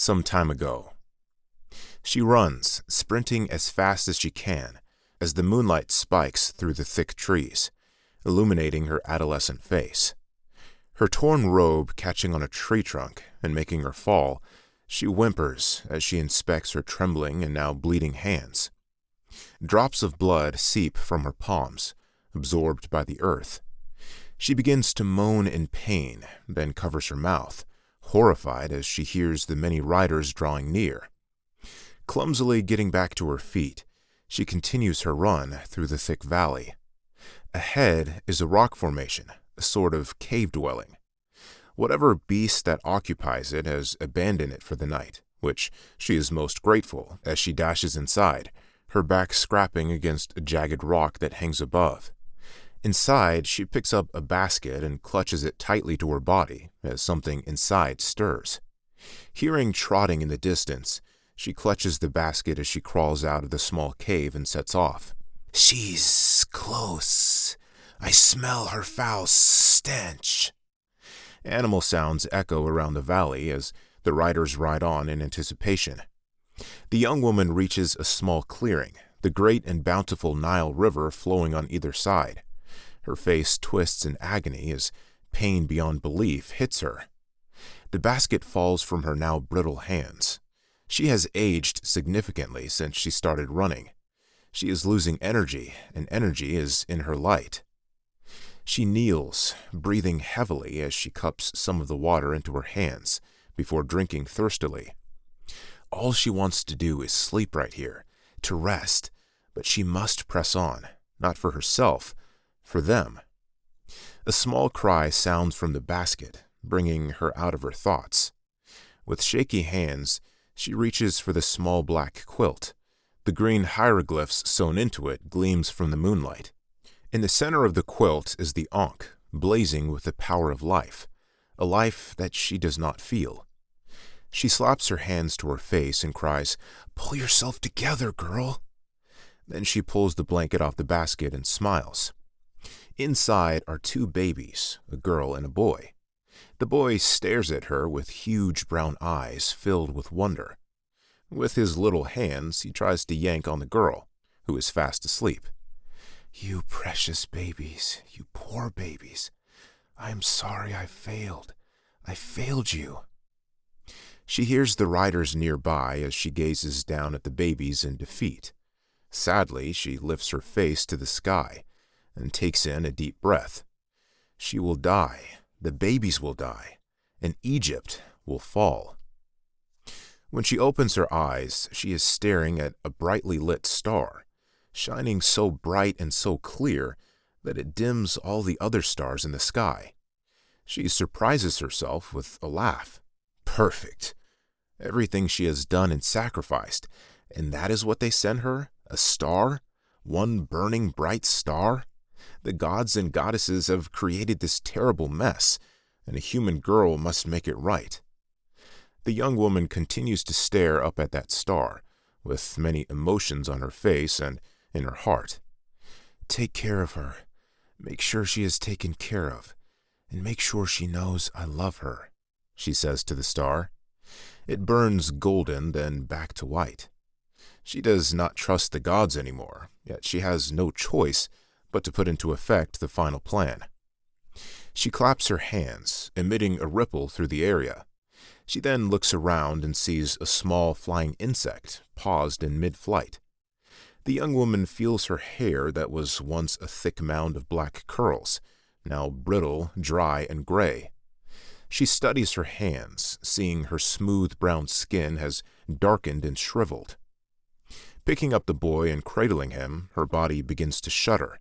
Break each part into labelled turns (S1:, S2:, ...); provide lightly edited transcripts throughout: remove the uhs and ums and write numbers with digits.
S1: some time ago. She runs, sprinting as fast as she can, as the moonlight spikes through the thick trees, illuminating her adolescent face. Her torn robe catching on a tree trunk and making her fall, she whimpers as she inspects her trembling and now bleeding hands. Drops of blood seep from her palms, absorbed by the earth. She begins to moan in pain, then covers her mouth, horrified as she hears the many riders drawing near. Clumsily getting back to her feet, she continues her run through the thick valley. Ahead is a rock formation, a sort of cave dwelling. Whatever beast that occupies it has abandoned it for the night, which she is most grateful as she dashes inside, her back scraping against a jagged rock that hangs above. Inside, she picks up a basket and clutches it tightly to her body as something inside stirs. Hearing trotting in the distance, she clutches the basket as she crawls out of the small cave and sets off. "She's close. I smell her foul stench." Animal sounds echo around the valley as the riders ride on in anticipation. The young woman reaches a small clearing, the great and bountiful Nile River flowing on either side. Her face twists in agony as pain beyond belief hits her. The basket falls from her now brittle hands. She has aged significantly since she started running. She is losing energy, and energy is in her light. She kneels, breathing heavily as she cups some of the water into her hands before drinking thirstily. All she wants to do is sleep right here, to rest, but she must press on, not for herself, for them. A small cry sounds from the basket, bringing her out of her thoughts. With shaky hands, she reaches for the small black quilt. The green hieroglyphs sewn into it gleams from the moonlight. In the center of the quilt is the Ankh, blazing with the power of life, a life that she does not feel. She slaps her hands to her face and cries, "Pull yourself together, girl." Then she pulls the blanket off the basket and smiles. Inside are two babies, a girl and a boy. The boy stares at her with huge brown eyes filled with wonder. With his little hands, he tries to yank on the girl, who is fast asleep. "You precious babies, you poor babies. I am sorry I failed. I failed you." She hears the riders nearby as she gazes down at the babies in defeat. Sadly, she lifts her face to the sky and takes in a deep breath. She will die, the babies will die, and Egypt will fall. When she opens her eyes, she is staring at a brightly lit star, shining so bright and so clear that it dims all the other stars in the sky. She surprises herself with a laugh. Perfect. Everything she has done and sacrificed, and that is what they sent her? A star? One burning bright star? The gods and goddesses have created this terrible mess, and a human girl must make it right. The young woman continues to stare up at that star, with many emotions on her face and in her heart. "Take care of her. Make sure she is taken care of, and make sure she knows I love her," she says to the star. It burns golden, then back to white. She does not trust the gods anymore, yet she has no choice but to put into effect the final plan. She claps her hands, emitting a ripple through the area. She then looks around and sees a small flying insect paused in mid-flight. The young woman feels her hair that was once a thick mound of black curls, now brittle, dry, and gray. She studies her hands, seeing her smooth brown skin has darkened and shriveled. Picking up the boy and cradling him, her body begins to shudder,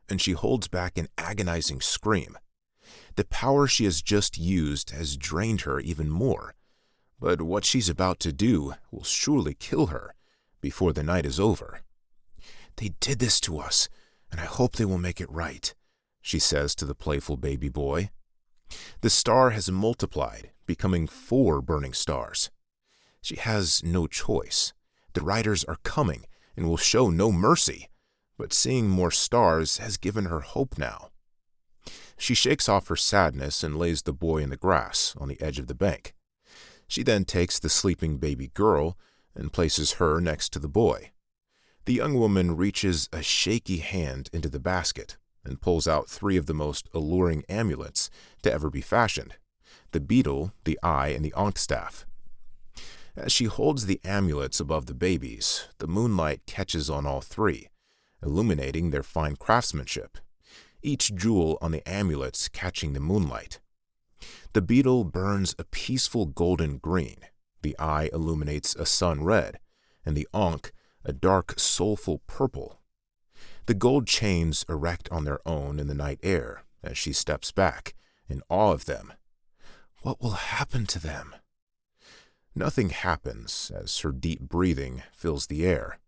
S1: and she holds back an agonizing scream. The power she has just used has drained her even more, but what she's about to do will surely kill her before the night is over. "They did this to us, and I hope they will make it right," she says to the playful baby boy. The star has multiplied, becoming 4 burning stars. She has no choice. The riders are coming and will show no mercy, but seeing more stars has given her hope now. She shakes off her sadness and lays the boy in the grass on the edge of the bank. She then takes the sleeping baby girl and places her next to the boy. The young woman reaches a shaky hand into the basket and pulls out 3 of the most alluring amulets to ever be fashioned: the beetle, the eye, and the Ankh staff. As she holds the amulets above the babies, the moonlight catches on all 3, illuminating their fine craftsmanship, each jewel on the amulets catching the moonlight. The beetle burns a peaceful golden green, the eye illuminates a sun red, and the Ankh a dark, soulful purple. The gold chains erect on their own in the night air as she steps back, in awe of them. What will happen to them? Nothing happens as her deep breathing fills the air.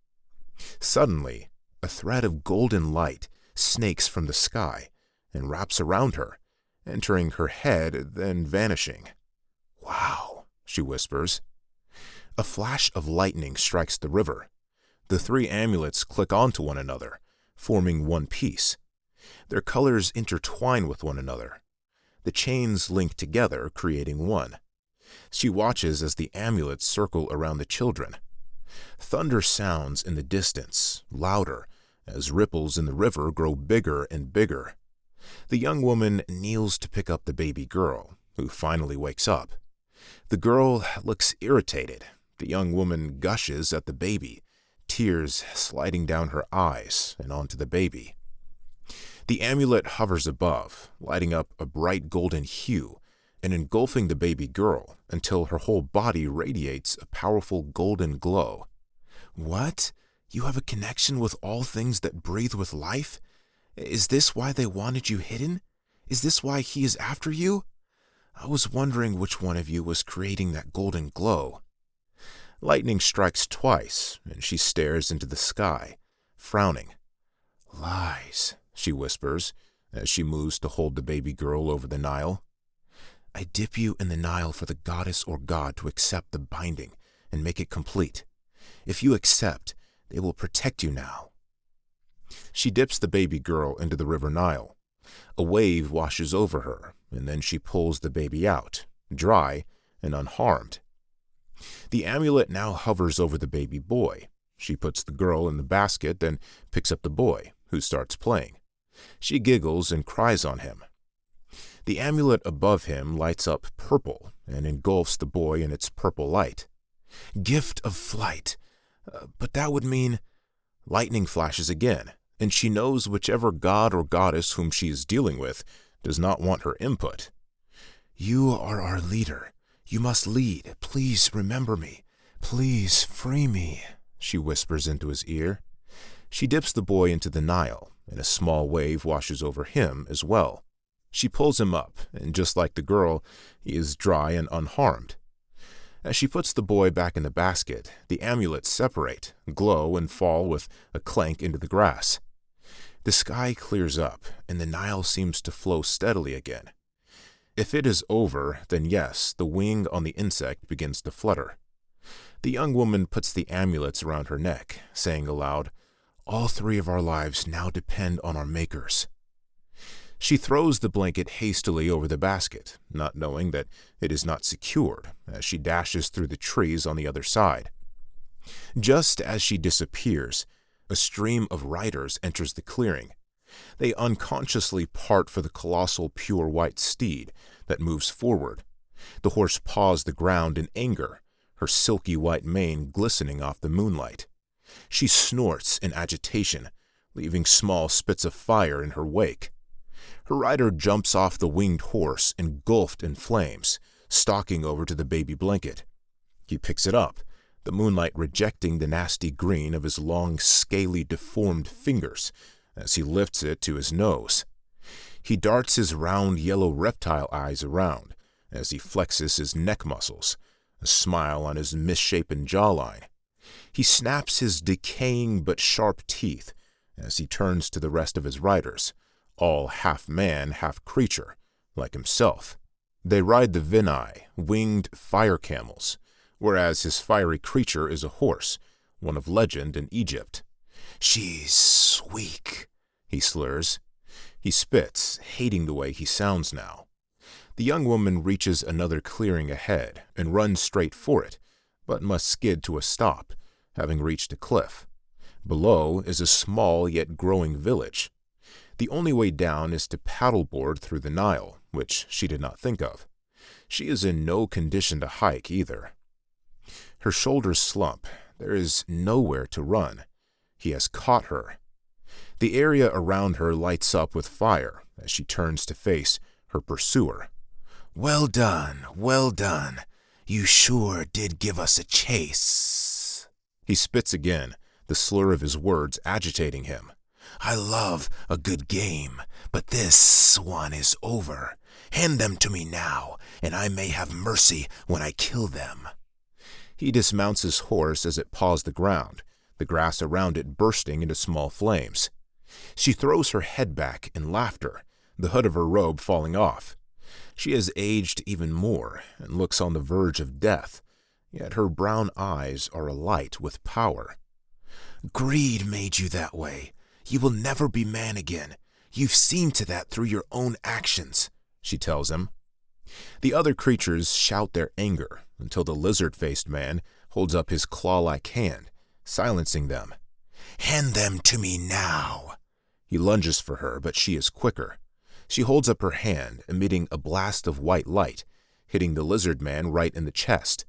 S1: Suddenly, a thread of golden light snakes from the sky and wraps around her, entering her head, then vanishing. "Wow," she whispers. A flash of lightning strikes the river. The 3 amulets click onto one another, forming one piece. Their colors intertwine with one another. The chains link together, creating one. She watches as the amulets circle around the children. Thunder sounds in the distance, louder, as ripples in the river grow bigger and bigger. The young woman kneels to pick up the baby girl, who finally wakes up. The girl looks irritated. The young woman gushes at the baby, tears sliding down her eyes and onto the baby. The amulet hovers above, lighting up a bright golden hue and engulfing the baby girl until her whole body radiates a powerful golden glow. "What? You have a connection with all things that breathe with life? Is this why they wanted you hidden? Is this why he is after you? I was wondering which one of you was creating that golden glow." Lightning strikes twice, and she stares into the sky, frowning. "Lies," she whispers, as she moves to hold the baby girl over the Nile. "I dip you in the Nile for the goddess or god to accept the binding and make it complete. If you accept, they will protect you now." She dips the baby girl into the river Nile. A wave washes over her, and then she pulls the baby out, dry and unharmed. The amulet now hovers over the baby boy. She puts the girl in the basket and picks up the boy, who starts playing. She giggles and cries on him. The amulet above him lights up purple and engulfs the boy in its purple light. "Gift of flight. But that would mean—" Lightning flashes again, and she knows whichever god or goddess whom she is dealing with does not want her input. "You are our leader. You must lead. Please remember me. Please free me," she whispers into his ear. She dips the boy into the Nile, and a small wave washes over him as well. She pulls him up, and just like the girl, he is dry and unharmed. As she puts the boy back in the basket, the amulets separate, glow, and fall with a clank into the grass. The sky clears up, and the Nile seems to flow steadily again. If it is over, then yes, the wing on the insect begins to flutter. The young woman puts the amulets around her neck, saying aloud, "All 3 of our lives now depend on our makers." She throws the blanket hastily over the basket, not knowing that it is not secured, as she dashes through the trees on the other side. Just as she disappears, a stream of riders enters the clearing. They unconsciously part for the colossal pure white steed that moves forward. The horse paws the ground in anger, her silky white mane glistening off the moonlight. She snorts in agitation, leaving small spits of fire in her wake. Her rider jumps off the winged horse, engulfed in flames, stalking over to the baby blanket. He picks it up, the moonlight rejecting the nasty green of his long, scaly, deformed fingers as he lifts it to his nose. He darts his round yellow reptile eyes around as he flexes his neck muscles, a smile on his misshapen jawline. He snaps his decaying but sharp teeth as he turns to the rest of his riders, all half man, half creature, like himself. They ride the Vinai, winged fire camels, whereas his fiery creature is a horse, one of legend in Egypt. "She's weak," he slurs. He spits, hating the way he sounds now. The young woman reaches another clearing ahead and runs straight for it, but must skid to a stop, having reached a cliff. Below is a small yet growing village. The only way down is to paddleboard through the Nile, which she did not think of. She is in no condition to hike either. Her shoulders slump. There is nowhere to run. He has caught her. The area around her lights up with fire as she turns to face her pursuer.
S2: Well done, well done. You sure did give us a chase.
S1: He spits again, the slur of his words agitating him.
S2: I love a good game, but this one is over. Hand them to me now, and I may have mercy when I kill them.
S1: He dismounts his horse as it paws the ground, the grass around it bursting into small flames. She throws her head back in laughter, the hood of her robe falling off. She has aged even more and looks on the verge of death, yet her brown eyes are alight with power.
S2: Greed made you that way. You will never be man again. You've seen to that through your own actions, she tells him.
S1: The other creatures shout their anger until the lizard-faced man holds up his claw-like hand, silencing them.
S2: Hand them to me now.
S1: He lunges for her, but she is quicker. She holds up her hand, emitting a blast of white light, hitting the lizard man right in the chest.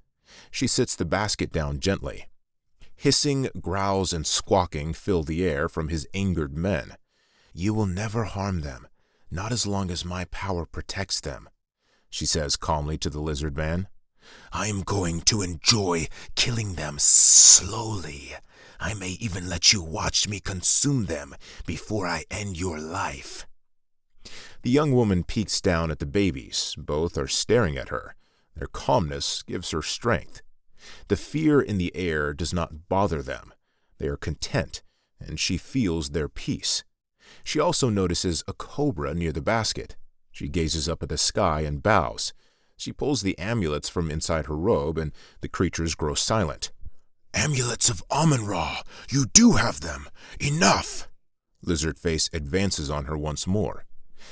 S1: She sits the basket down gently. Hissing, growls, and squawking fill the air from his angered men.
S2: You will never harm them, not as long as my power protects them, she says calmly to the lizard man. I am going to enjoy killing them slowly. I may even let you watch me consume them before I end your life.
S1: The young woman peeks down at the babies. Both are staring at her. Their calmness gives her strength. The fear in the air does not bother them. They are content, and she feels their peace. She also notices a cobra near the basket. She gazes up at the sky and bows. She pulls the amulets from inside her robe, and the creatures grow silent.
S2: Amulets of Amun-Ra! You do have them! Enough!
S1: Lizardface advances on her once more.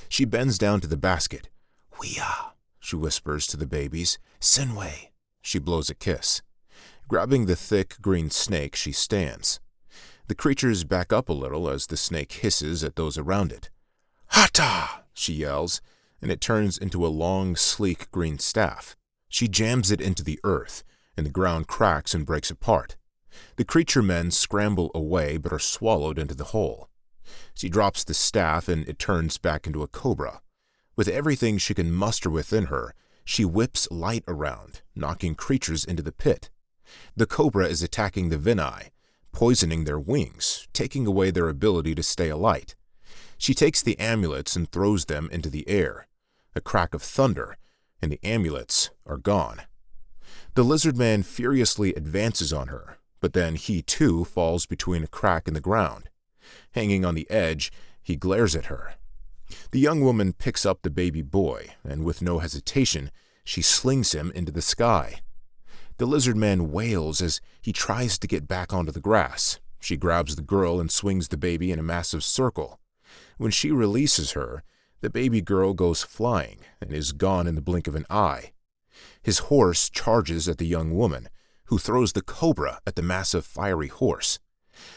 S1: She bends down to the basket.
S2: Huya,
S1: she whispers to the babies.
S2: Senway.
S1: She blows a kiss. Grabbing the thick green snake, she stands. The creatures back up a little as the snake hisses at those around it.
S2: Hata!
S1: She yells, and it turns into a long, sleek green staff. She jams it into the earth, and the ground cracks and breaks apart. The creature men scramble away but are swallowed into the hole. She drops the staff, and it turns back into a cobra. With everything she can muster within her, she whips light around, knocking creatures into the pit. The cobra is attacking the Veranice, poisoning their wings, taking away their ability to stay alight. She takes the amulets and throws them into the air. A crack of thunder, and the amulets are gone. The lizard man furiously advances on her, but then he too falls between a crack in the ground. Hanging on the edge, he glares at her. The young woman picks up the baby boy, and with no hesitation, she slings him into the sky. The lizard man wails as he tries to get back onto the grass. She grabs the girl and swings the baby in a massive circle. When she releases her, the baby girl goes flying and is gone in the blink of an eye. His horse charges at the young woman, who throws the cobra at the massive fiery horse.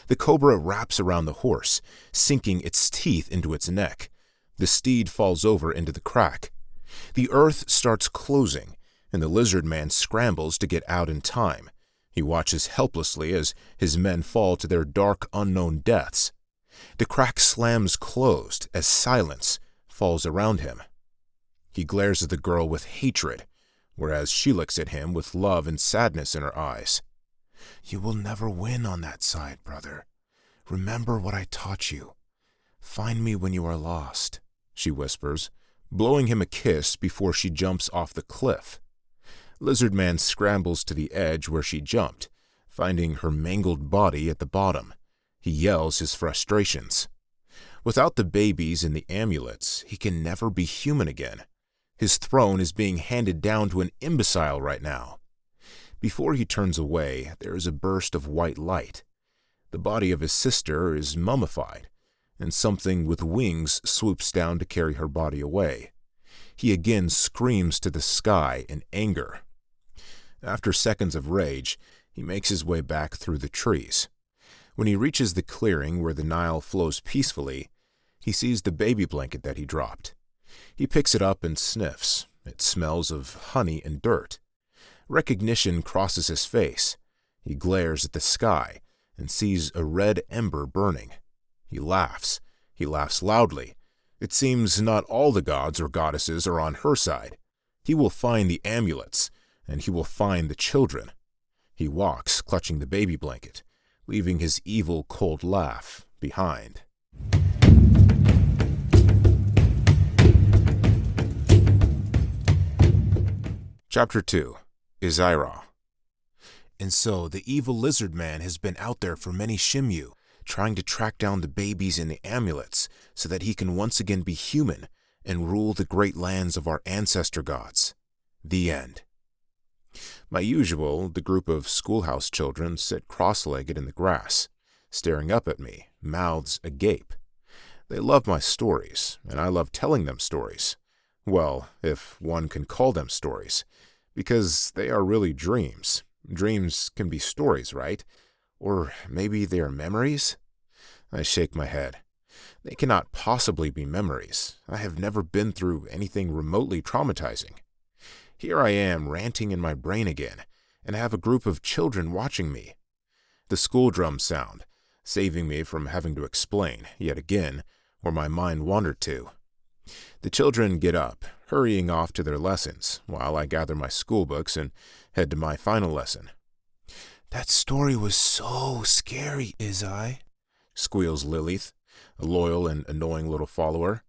S1: The cobra wraps around the horse, sinking its teeth into its neck. The steed falls over into the crack. The earth starts closing, and the lizard man scrambles to get out in time. He watches helplessly as his men fall to their dark, unknown deaths. The crack slams closed as silence falls around him. He glares at the girl with hatred, whereas she looks at him with love and sadness in her eyes. You will never win on that side, brother. Remember what I taught you. Find me when you are lost, she whispers, blowing him a kiss before she jumps off the cliff. Lizard Man scrambles to the edge where she jumped, finding her mangled body at the bottom. He yells his frustrations. Without the babies and the amulets, he can never be human again. His throne is being handed down to an imbecile right now. Before he turns away, there is a burst of white light. The body of his sister is mummified, and something with wings swoops down to carry her body away. He again screams to the sky in anger. After seconds of rage, he makes his way back through the trees. When he reaches the clearing where the Nile flows peacefully, he sees the baby blanket that he dropped. He picks it up and sniffs. It smells of honey and dirt. Recognition crosses his face. He glares at the sky and sees a red ember burning. He laughs. He laughs loudly. It seems not all the gods or goddesses are on her side. He will find the amulets, and he will find the children. He walks, clutching the baby blanket, leaving his evil, cold laugh behind. Chapter 2. Izira. And so the evil lizard man has been out there for many Shimyu, trying to track down the babies in the amulets so that he can once again be human and rule the great lands of our ancestor gods. The end. My usual, the group of schoolhouse children sit cross-legged in the grass, staring up at me, mouths agape. They love my stories, and I love telling them stories. Well, if one can call them stories, because they are really dreams. Dreams can be stories, right? Or maybe they are memories? I shake my head. They cannot possibly be memories. I have never been through anything remotely traumatizing. Here I am ranting in my brain again, and I have a group of children watching me. The school drums sound, saving me from having to explain, yet again, where my mind wandered to. The children get up, hurrying off to their lessons, while I gather my school books and head to my final lesson. "That story was so scary, Izai," squeals Lilith, a loyal and annoying little follower.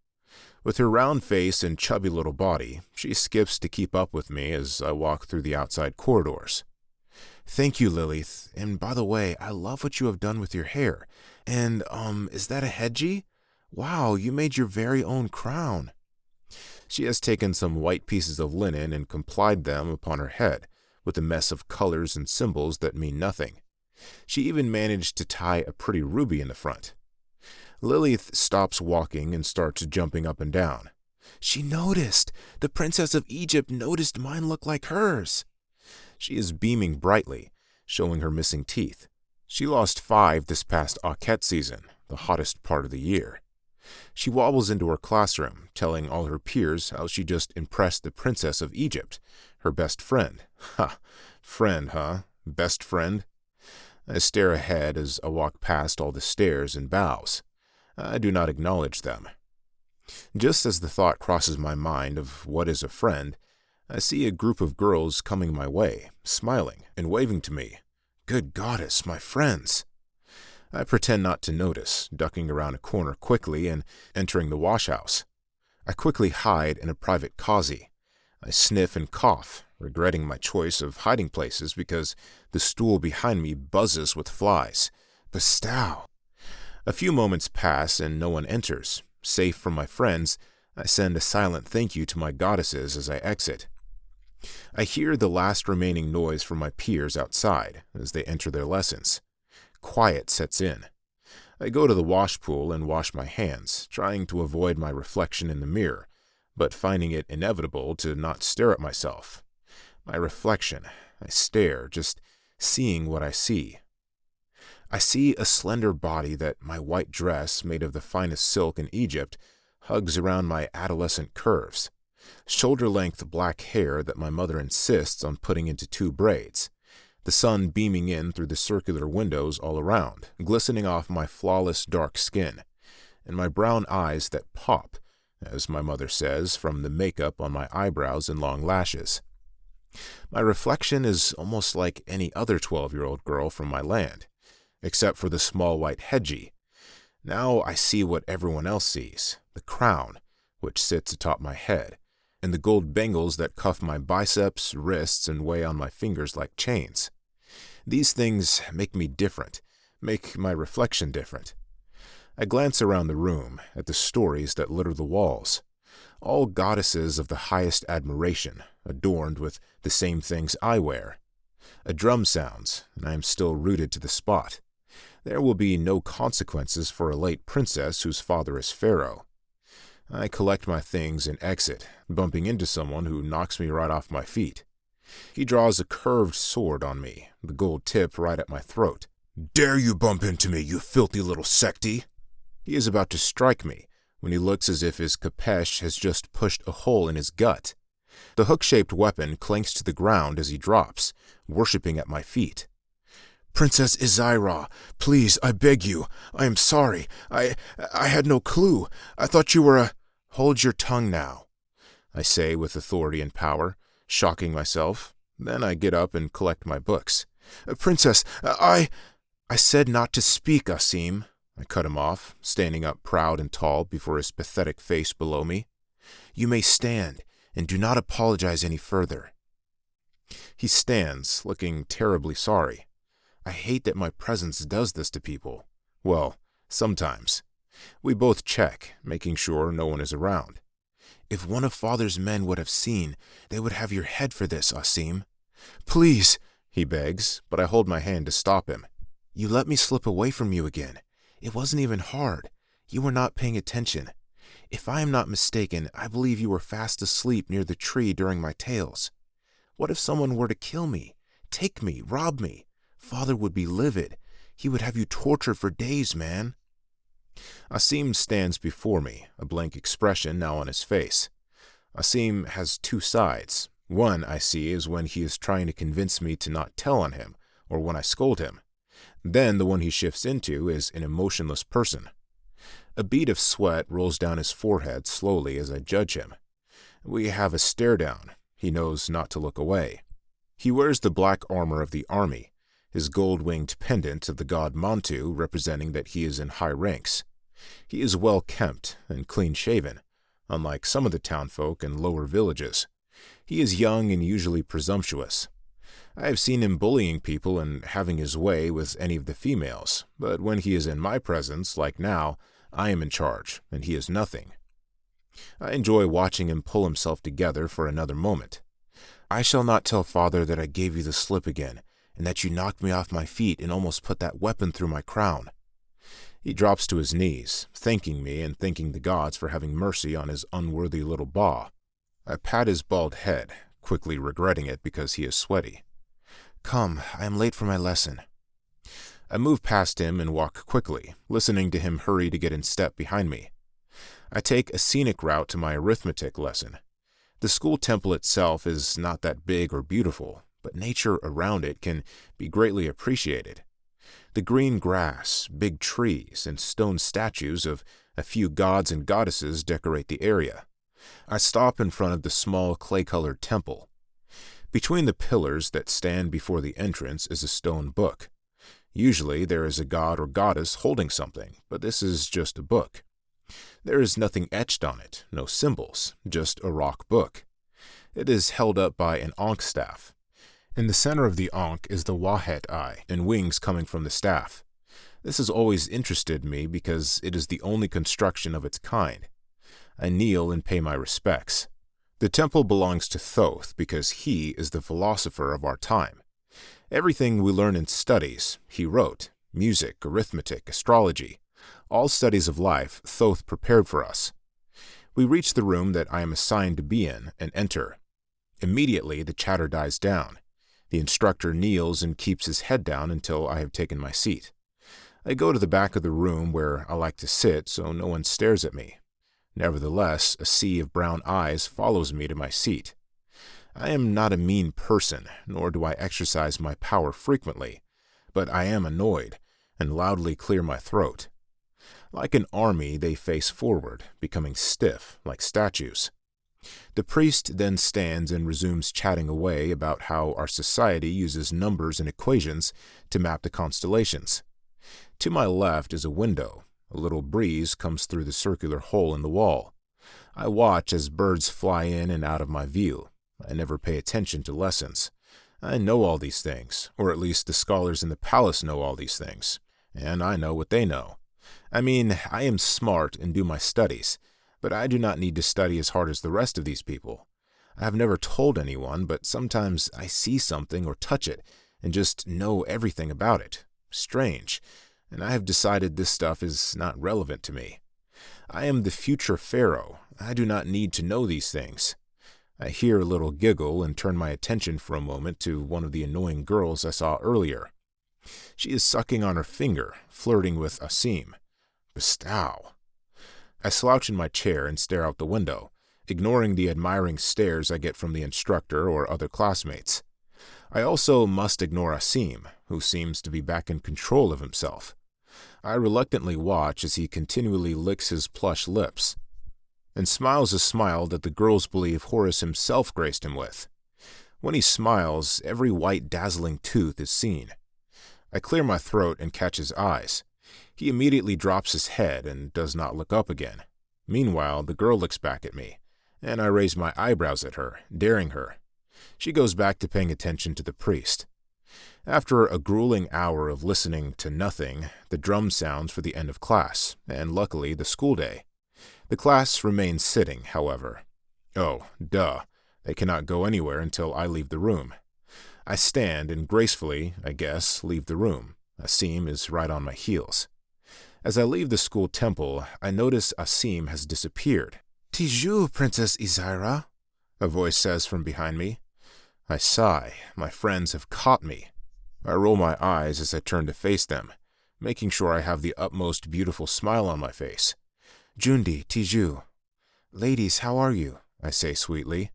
S1: With her round face and chubby little body, she skips to keep up with me as I walk through the outside corridors. "Thank you, Lilith. And by the way, I love what you have done with your hair. And, is that a hedgie? Wow, you made your very own crown." She has taken some white pieces of linen and complied them upon her head, with a mess of colors and symbols that mean nothing. She even managed to tie a pretty ruby in the front. Lilith stops walking and starts jumping up and down. "She noticed! The Princess of Egypt noticed mine looked like hers!" She is beaming brightly, showing her missing teeth. She lost 5 this past Auket season, the hottest part of the year. She wobbles into her classroom, telling all her peers how she just impressed the Princess of Egypt, her best friend. Ha! Friend, huh? Best friend? I stare ahead as I walk past all the stares and bows. I do not acknowledge them. Just as the thought crosses my mind of what is a friend, I see a group of girls coming my way, smiling and waving to me. Good goddess, my friends! I pretend not to notice, ducking around a corner quickly and entering the washhouse. I quickly hide in a private cozy. I sniff and cough, regretting my choice of hiding places because the stool behind me buzzes with flies. Bestow! A few moments pass and no one enters. Safe from my friends, I send a silent thank you to my goddesses as I exit. I hear the last remaining noise from my peers outside as they enter their lessons. Quiet sets in. I go to the wash pool and wash my hands, trying to avoid my reflection in the mirror, but finding it inevitable to not stare at myself. My reflection. I stare, just seeing what I see. I see a slender body that my white dress, made of the finest silk in Egypt, hugs around my adolescent curves. Shoulder-length black hair that my mother insists on putting into 2 braids. The sun beaming in through the circular windows all around, glistening off my flawless dark skin, and my brown eyes that pop, as my mother says, from the makeup on my eyebrows and long lashes. My reflection is almost like any other 12-year-old girl from my land, except for the small white hedgie. Now I see what everyone else sees, the crown, which sits atop my head, and the gold bangles that cuff my biceps, wrists, and weigh on my fingers like chains. These things make me different, make my reflection different. I glance around the room at the stories that litter the walls, all goddesses of the highest admiration, adorned with the same things I wear. A drum sounds, and I am still rooted to the spot. There will be no consequences for a late princess whose father is Pharaoh. I collect my things and exit, bumping into someone who knocks me right off my feet. He draws a curved sword on me, the gold tip right at my throat.
S2: "Dare you bump into me, you filthy little secty!"
S1: He is about to strike me when he looks as if his capeche has just pushed a hole in his gut. The hook-shaped weapon clanks to the ground as he drops, worshipping at my feet.
S2: "Princess Izira, please, I beg you. I am sorry. I had no clue. I thought you were a—"
S1: "Hold your tongue now," I say with authority and power, shocking myself. Then I get up and collect my books.
S2: "Princess,
S1: I said not to speak, Asim," I cut him off, standing up proud and tall before his pathetic face below me. "You may stand, and do not apologize any further." He stands, looking terribly sorry. I hate that my presence does this to people. Well, sometimes. We both check, making sure no one is around. "If one of Father's men would have seen, they would have your head for this, Asim."
S2: "Please,"
S1: he begs, but I hold my hand to stop him. "You let me slip away from you again. It wasn't even hard. You were not paying attention. If I am not mistaken, I believe you were fast asleep near the tree during my tales. What if someone were to kill me, take me, rob me? Father would be livid. He would have you tortured for days, man." Asim stands before me, a blank expression now on his face. Asim has two sides. One, I see, is when he is trying to convince me to not tell on him, or when I scold him. Then the one he shifts into is an emotionless person. A bead of sweat rolls down his forehead slowly as I judge him. We have a stare-down. He knows not to look away. He wears the black armor of the army, his gold-winged pendant of the god Mantu representing that he is in high ranks. He is well-kempt and clean-shaven, unlike some of the townfolk in lower villages. He is young and usually presumptuous. I have seen him bullying people and having his way with any of the females, but when he is in my presence, like now, I am in charge, and he is nothing. I enjoy watching him pull himself together for another moment. "I shall not tell Father that I gave you the slip again, and that you knocked me off my feet and almost put that weapon through my crown." He drops to his knees, thanking me and thanking the gods for having mercy on his unworthy little Ba. I pat his bald head, quickly regretting it because he is sweaty. "Come, I am late for my lesson." I move past him and walk quickly, listening to him hurry to get in step behind me. I take a scenic route to my arithmetic lesson. The school temple itself is not that big or beautiful, but nature around it can be greatly appreciated. The green grass, big trees, and stone statues of a few gods and goddesses decorate the area. I stop in front of the small clay-colored temple. Between the pillars that stand before the entrance is a stone book. Usually there is a god or goddess holding something, but this is just a book. There is nothing etched on it, no symbols, just a rock book. It is held up by an ankh staff. In the center of the ankh is the wahet eye and wings coming from the staff. This has always interested me because it is the only construction of its kind. I kneel and pay my respects. The temple belongs to Thoth because he is the philosopher of our time. Everything we learn in studies, he wrote: music, arithmetic, astrology. All studies of life Thoth prepared for us. We reach the room that I am assigned to be in and enter. Immediately the chatter dies down. The instructor kneels and keeps his head down until I have taken my seat. I go to the back of the room where I like to sit so no one stares at me. Nevertheless, a sea of brown eyes follows me to my seat. I am not a mean person, nor do I exercise my power frequently, but I am annoyed, and loudly clear my throat. Like an army, they face forward, becoming stiff, like statues. The priest then stands and resumes chatting away about how our society uses numbers and equations to map the constellations. To my left is a window. A little breeze comes through the circular hole in the wall. I watch as birds fly in and out of my view. I never pay attention to lessons. I know all these things, or at least the scholars in the palace know all these things, and I know what they know. I mean, I am smart and do my studies, but I do not need to study as hard as the rest of these people. I have never told anyone, but sometimes I see something or touch it and just know everything about it. Strange. And I have decided this stuff is not relevant to me. I am the future pharaoh. I do not need to know these things. I hear a little giggle and turn my attention for a moment to one of the annoying girls I saw earlier. She is sucking on her finger, flirting with Asim. Bestow. I slouch in my chair and stare out the window, ignoring the admiring stares I get from the instructor or other classmates. I also must ignore Asim, who seems to be back in control of himself. I reluctantly watch as he continually licks his plush lips and smiles a smile that the girls believe Horus himself graced him with. When he smiles, every white dazzling tooth is seen. I clear my throat and catch his eyes. He immediately drops his head and does not look up again. Meanwhile, the girl looks back at me, and I raise my eyebrows at her, daring her. She goes back to paying attention to the priest. After a grueling hour of listening to nothing, the drum sounds for the end of class, and luckily the school day. The class remains sitting, however. Oh, duh, they cannot go anywhere until I leave the room. I stand and gracefully, I guess, leave the room. Asim is right on my heels. As I leave the school temple, I notice Asim has disappeared. "Tiju, Princess Izira," a voice says from behind me. I sigh. My friends have caught me. I roll my eyes as I turn to face them, making sure I have the utmost beautiful smile on my face. "Jundi, Tiju." "Ladies, how are you?" I say sweetly.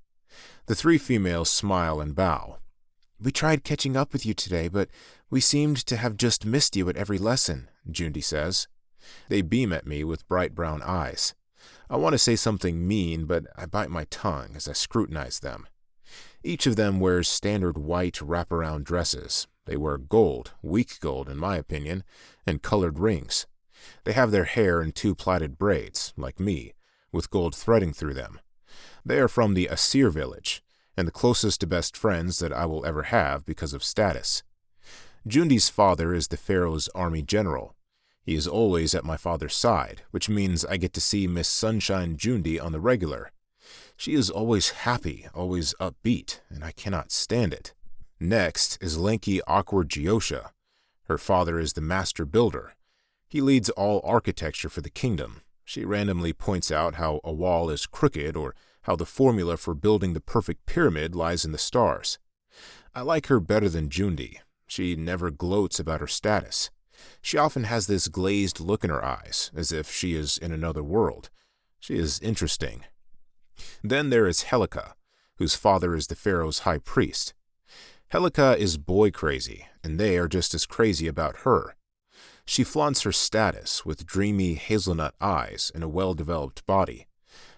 S1: The three females smile and bow. "We tried catching up with you today, but we seemed to have just missed you at every lesson," Jundi says. They beam at me with bright brown eyes. I want to say something mean, but I bite my tongue as I scrutinize them. Each of them wears standard white wraparound dresses. They wear gold, weak gold in my opinion, and colored rings. They have their hair in two plaited braids, like me, with gold threading through them. They are from the Asir village, and the closest to best friends that I will ever have because of status. Jundi's father is the pharaoh's army general. He is always at my father's side, which means I get to see Miss Sunshine Jundi on the regular. She is always happy, always upbeat, and I cannot stand it. Next is lanky, awkward Giosha. Her father is the master builder. He leads all architecture for the kingdom. She randomly points out how a wall is crooked or how the formula for building the perfect pyramid lies in the stars. I like her better than Jundi. She never gloats about her status. She often has this glazed look in her eyes, as if she is in another world. She is interesting. Then there is Helika, whose father is the pharaoh's high priest. Helika is boy crazy, and they are just as crazy about her. She flaunts her status with dreamy hazelnut eyes and a well-developed body.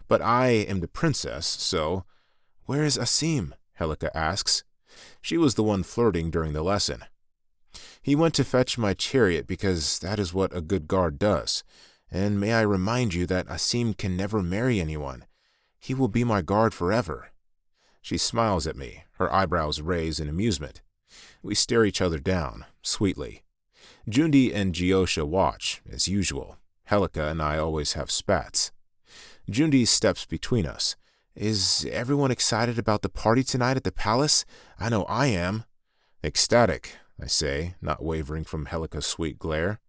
S1: But I am the princess, so— "Where is Asim?" Helika asks. She was the one flirting during the lesson. "He went to fetch my chariot because that is what a good guard does. And may I remind you that Asim can never marry anyone. He will be my guard forever." She smiles at me, her eyebrows raised in amusement. We stare each other down, sweetly. Jundi and Giosha watch, as usual. Helika and I always have spats. Jundi steps between us. "Is everyone excited about the party tonight at the palace? I know I am." "Ecstatic," I say, not wavering from Helika's sweet glare.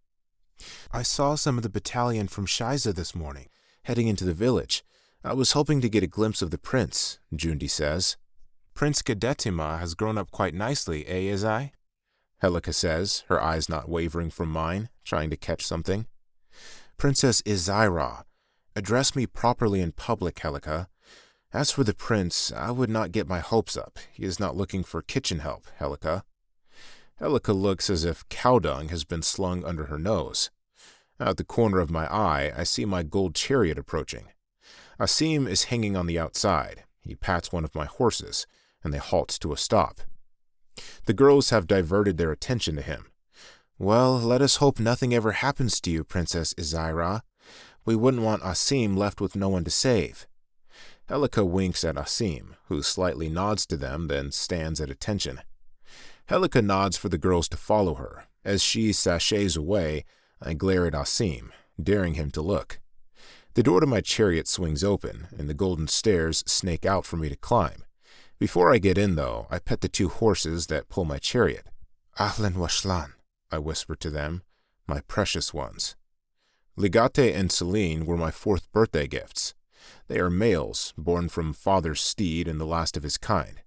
S1: "I saw some of the battalion from Shiza this morning, heading into the village. I was hoping to get a glimpse of the prince," Jundi says. "Prince Kadetima has grown up quite nicely, Izai?" Helika says, her eyes not wavering from mine, trying to catch something. "Princess Izira, address me properly in public, Helika. As for the prince, I would not get my hopes up. He is not looking for kitchen help, Helika." Helika looks as if cow dung has been slung under her nose. Out the corner of my eye, I see my gold chariot approaching. Asim is hanging on the outside. He pats one of my horses, and they halt to a stop. The girls have diverted their attention to him. "Well, let us hope nothing ever happens to you, Princess Izira. We wouldn't want Asim left with no one to save." Helika winks at Asim, who slightly nods to them, then stands at attention. Helika nods for the girls to follow her. As she sachets away, I glare at Asim, daring him to look. The door to my chariot swings open, and the golden stairs snake out for me to climb. Before I get in, though, I pet the two horses that pull my chariot. "Ahlan wa shlan," I whisper to them, "my precious ones." Ligate and Celine were my 4th birthday gifts. They are males, born from father's steed and the last of his kind.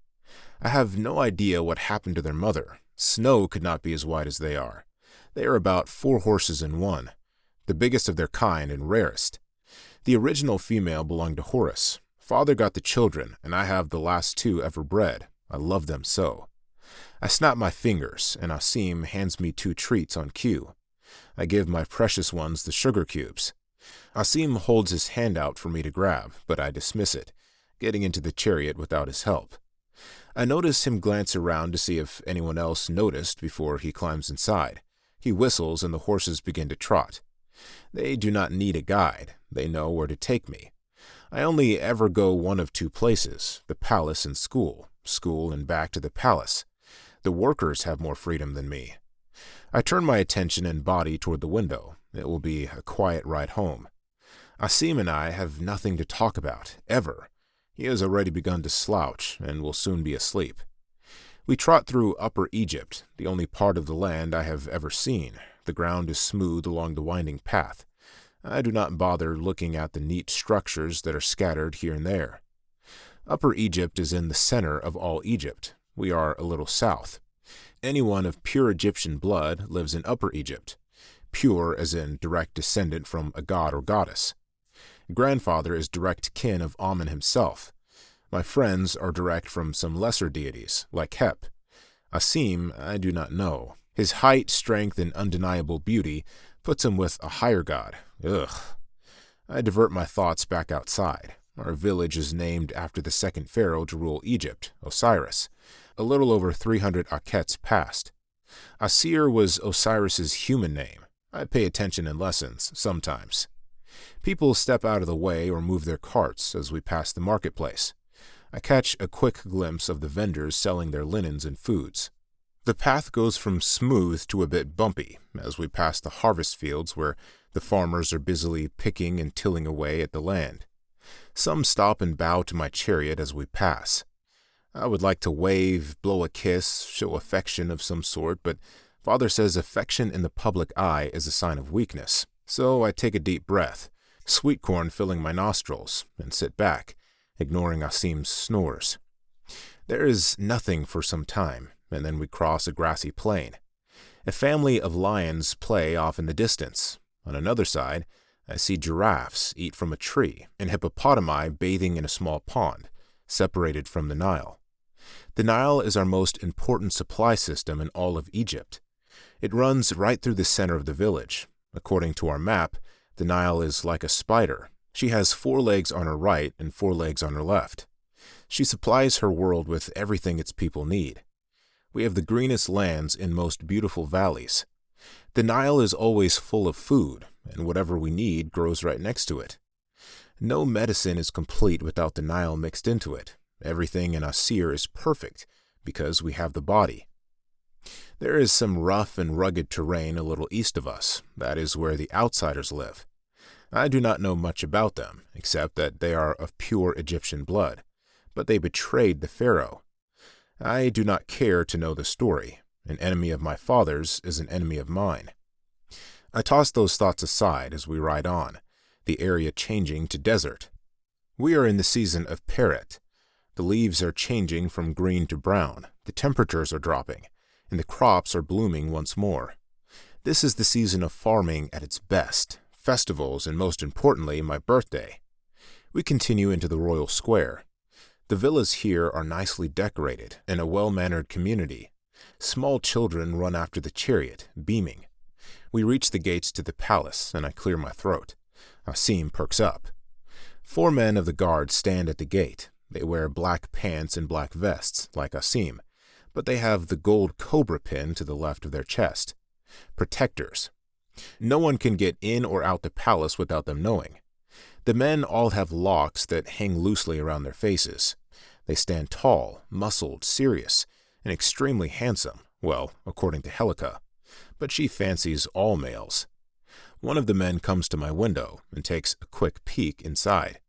S1: I have no idea what happened to their mother. Snow could not be as white as they are. They are about 4 horses in one, the biggest of their kind and rarest. The original female belonged to Horus. Father got the children, and I have the last 2 ever bred. I love them so. I snap my fingers, and Asim hands me 2 treats on cue. I give my precious ones the sugar cubes. Asim holds his hand out for me to grab, but I dismiss it, getting into the chariot without his help. I notice him glance around to see if anyone else noticed before he climbs inside. He whistles and the horses begin to trot. They do not need a guide. They know where to take me. I only ever go one of 2 places, the palace and school and back to the palace. The workers have more freedom than me. I turn my attention and body toward the window. It will be a quiet ride home. Asim and I have nothing to talk about, ever. He has already begun to slouch and will soon be asleep. We trot through Upper Egypt, the only part of the land I have ever seen. The ground is smooth along the winding path. I do not bother looking at the neat structures that are scattered here and there. Upper Egypt is in the center of all Egypt. We are a little south. Anyone of pure Egyptian blood lives in Upper Egypt. Pure as in direct descendant from a god or goddess. Grandfather is direct kin of Amun himself. My friends are direct from some lesser deities, like Hep. Asim, I do not know. His height, strength, and undeniable beauty puts him with a higher god. Ugh. I divert my thoughts back outside. Our village is named after the 2nd pharaoh to rule Egypt, Osiris, a little over 300 Akets past. Asir was Osiris's human name. I pay attention in lessons, sometimes. People step out of the way or move their carts as we pass the marketplace. I catch a quick glimpse of the vendors selling their linens and foods. The path goes from smooth to a bit bumpy as we pass the harvest fields where the farmers are busily picking and tilling away at the land. Some stop and bow to my chariot as we pass. I would like to wave, blow a kiss, show affection of some sort, but Father says affection in the public eye is a sign of weakness. So I take a deep breath, sweet corn filling my nostrils, and sit back, ignoring Asim's snores. There is nothing for some time, and then we cross a grassy plain. A family of lions play off in the distance. On another side, I see giraffes eat from a tree and hippopotami bathing in a small pond, separated from the Nile. The Nile is our most important supply system in all of Egypt. It runs right through the center of the village. According to our map, the Nile is like a spider. She has 4 legs on her right and 4 legs on her left. She supplies her world with everything its people need. We have the greenest lands in most beautiful valleys. The Nile is always full of food, and whatever we need grows right next to it. No medicine is complete without the Nile mixed into it. Everything in Asir is perfect because we have the body. There is some rough and rugged terrain a little east of us. That is where the outsiders live. I do not know much about them, except that they are of pure Egyptian blood, but they betrayed the pharaoh. I do not care to know the story. An enemy of my father's is an enemy of mine. I toss those thoughts aside as we ride on, the area changing to desert. We are in the season of Peret. The leaves are changing from green to brown, the temperatures are dropping, and the crops are blooming once more. This is the season of farming at its best, festivals, and most importantly, my birthday. We continue into the royal square. The villas here are nicely decorated and a well-mannered community. Small children run after the chariot, beaming. We reach the gates to the palace, and I clear my throat. Asim perks up. 4 men of the guard stand at the gate. They wear black pants and black vests, like Asim, but they have the gold cobra pin to the left of their chest. Protectors. No one can get in or out the palace without them knowing. The men all have locks that hang loosely around their faces. They stand tall, muscled, serious, and extremely handsome, well, according to Helika, but she fancies all males. One of the men comes to my window and takes a quick peek inside.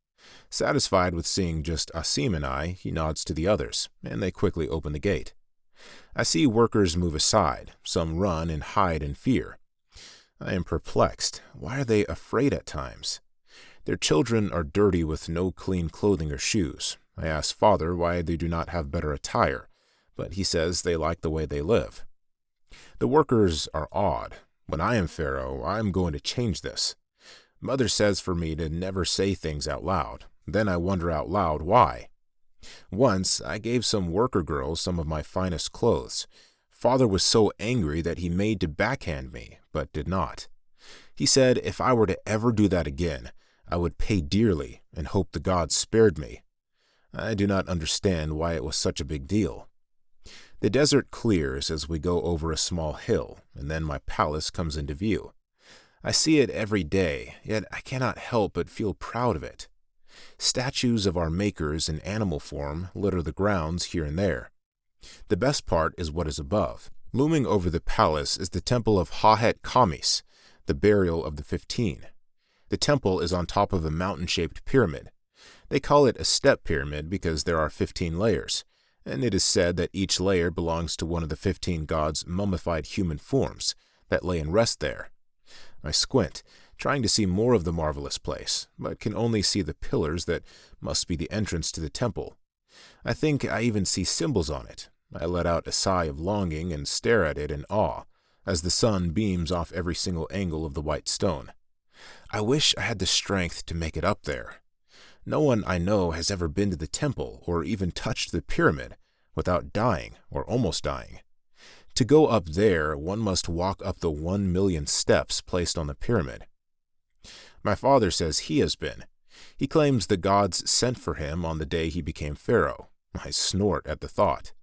S1: Satisfied with seeing just Asim and I, he nods to the others, and they quickly open the gate. I see workers move aside, some run and hide in fear. I am perplexed. Why are they afraid at times? Their children are dirty with no clean clothing or shoes. I ask Father why they do not have better attire, but he says they like the way they live. The workers are odd. When I am Pharaoh, I am going to change this. Mother says for me to never say things out loud. Then I wonder out loud why. Once, I gave some worker girls some of my finest clothes. Father was so angry that he made to backhand me, but did not. He said if I were to ever do that again, I would pay dearly and hope the gods spared me. I do not understand why it was such a big deal. The desert clears as we go over a small hill, and then my palace comes into view. I see it every day, yet I cannot help but feel proud of it. Statues of our makers in animal form litter the grounds here and there. The best part is what is above. Looming over the palace is the temple of Hahet Kamis, the burial of the 15. The temple is on top of a mountain-shaped pyramid. They call it a step pyramid because there are 15 layers, and it is said that each layer belongs to one of the 15 gods' mummified human forms that lay in rest there. I squint, trying to see more of the marvelous place, but can only see the pillars that must be the entrance to the temple. I think I even see symbols on it. I let out a sigh of longing and stare at it in awe, as the sun beams off every single angle of the white stone. I wish I had the strength to make it up there. No one I know has ever been to the temple or even touched the pyramid without dying or almost dying. To go up there, one must walk up the 1 million steps placed on the pyramid. My father says he has been. He claims the gods sent for him on the day he became pharaoh. I snort at the thought.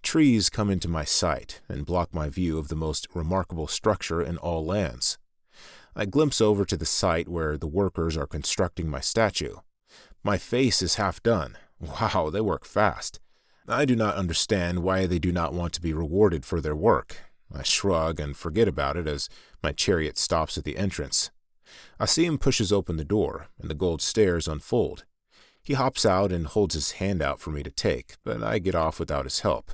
S1: Trees come into my sight and block my view of the most remarkable structure in all lands. I glimpse over to the site where the workers are constructing my statue. My face is half done. Wow, they work fast. I do not understand why they do not want to be rewarded for their work. I shrug and forget about it as my chariot stops at the entrance. Asim pushes open the door, and the gold stairs unfold. He hops out and holds his hand out for me to take, but I get off without his help.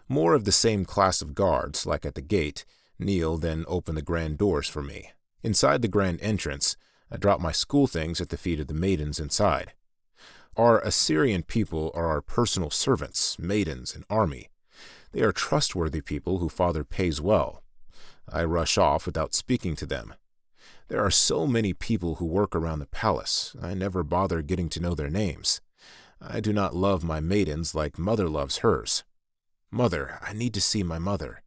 S1: More of the same class of guards, like at the gate, kneel then open the grand doors for me. Inside the grand entrance, I drop my school things at the feet of the maidens inside. Our Assyrian people are our personal servants, maidens, and army. They are trustworthy people who Father pays well. I rush off without speaking to them. There are so many people who work around the palace, I never bother getting to know their names. I do not love my maidens like Mother loves hers. Mother, I need to see my mother.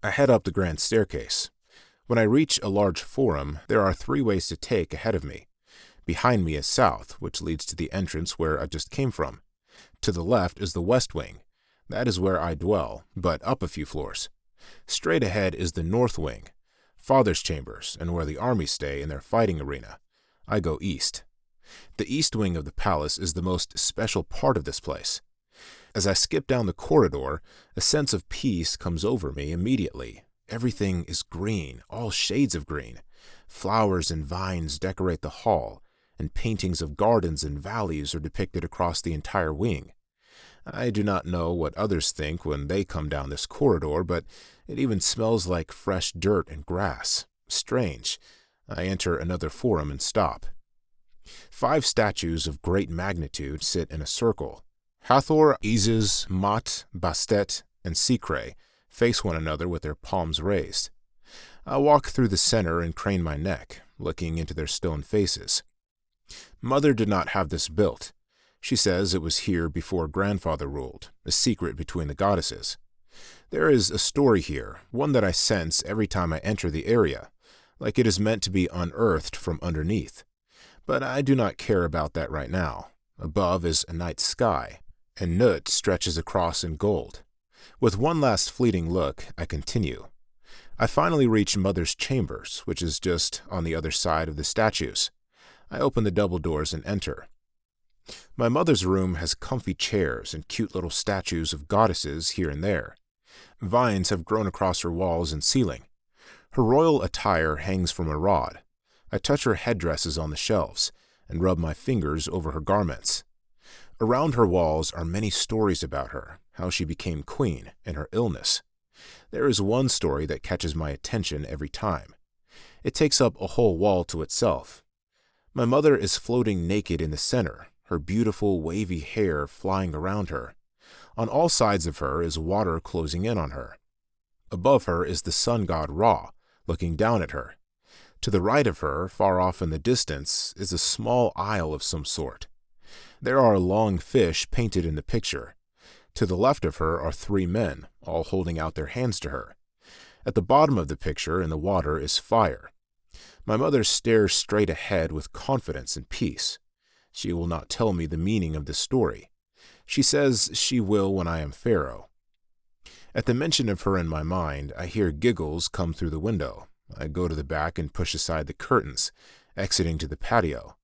S1: I head up the grand staircase. When I reach a large forum, there are 3 ways to take ahead of me. Behind me is south, which leads to the entrance where I just came from. To the left is the west wing. That is where I dwell, but up a few floors. Straight ahead is the north wing, Father's chambers, and where the army stay in their fighting arena. I go east. The east wing of the palace is the most special part of this place. As I skip down the corridor, a sense of peace comes over me immediately. Everything is green, all shades of green. Flowers and vines decorate the hall, and paintings of gardens and valleys are depicted across the entire wing. I do not know what others think when they come down this corridor, but it even smells like fresh dirt and grass. Strange. I enter another forum and stop. 5 statues of great magnitude sit in a circle. Hathor, Isis, Mat, Bastet, and Sikre face one another with their palms raised. I walk through the center and crane my neck, looking into their stone faces. Mother did not have this built. She says it was here before grandfather ruled, a secret between the goddesses. There is a story here, one that I sense every time I enter the area, like it is meant to be unearthed from underneath. But I do not care about that right now. Above is a night sky, and Nut stretches across in gold. With one last fleeting look, I continue. I finally reach Mother's chambers, which is just on the other side of the statues. I open the double doors and enter. My mother's room has comfy chairs and cute little statues of goddesses here and there. Vines have grown across her walls and ceiling. Her royal attire hangs from a rod. I touch her headdresses on the shelves and rub my fingers over her garments. Around her walls are many stories about her, how she became queen, and her illness. There is one story that catches my attention every time. It takes up a whole wall to itself. My mother is floating naked in the center, her beautiful wavy hair flying around her. On all sides of her is water closing in on her. Above her is the sun god Ra, looking down at her. To the right of her, far off in the distance, is a small isle of some sort. There are long fish painted in the picture. To the left of her are 3 men, all holding out their hands to her. At the bottom of the picture, in the water, is fire. My mother stares straight ahead with confidence and peace. She will not tell me the meaning of this story. She says she will when I am Pharaoh. At the mention of her in my mind, I hear giggles come through the window. I go to the back and push aside the curtains, exiting to the patio.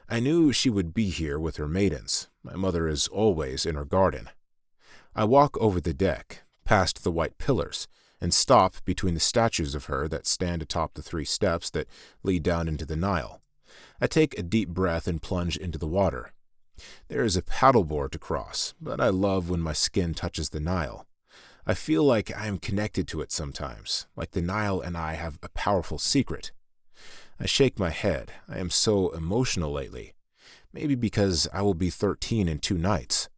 S1: I knew she would be here with her maidens. My mother is always in her garden. I walk over the deck, past the white pillars, and stop between the statues of her that stand atop the 3 steps that lead down into the Nile. I take a deep breath and plunge into the water. There is a paddleboard to cross, but I love when my skin touches the Nile. I feel like I am connected to it sometimes, like the Nile and I have a powerful secret. I shake my head. I am so emotional lately. Maybe because I will be 13 in 2 nights.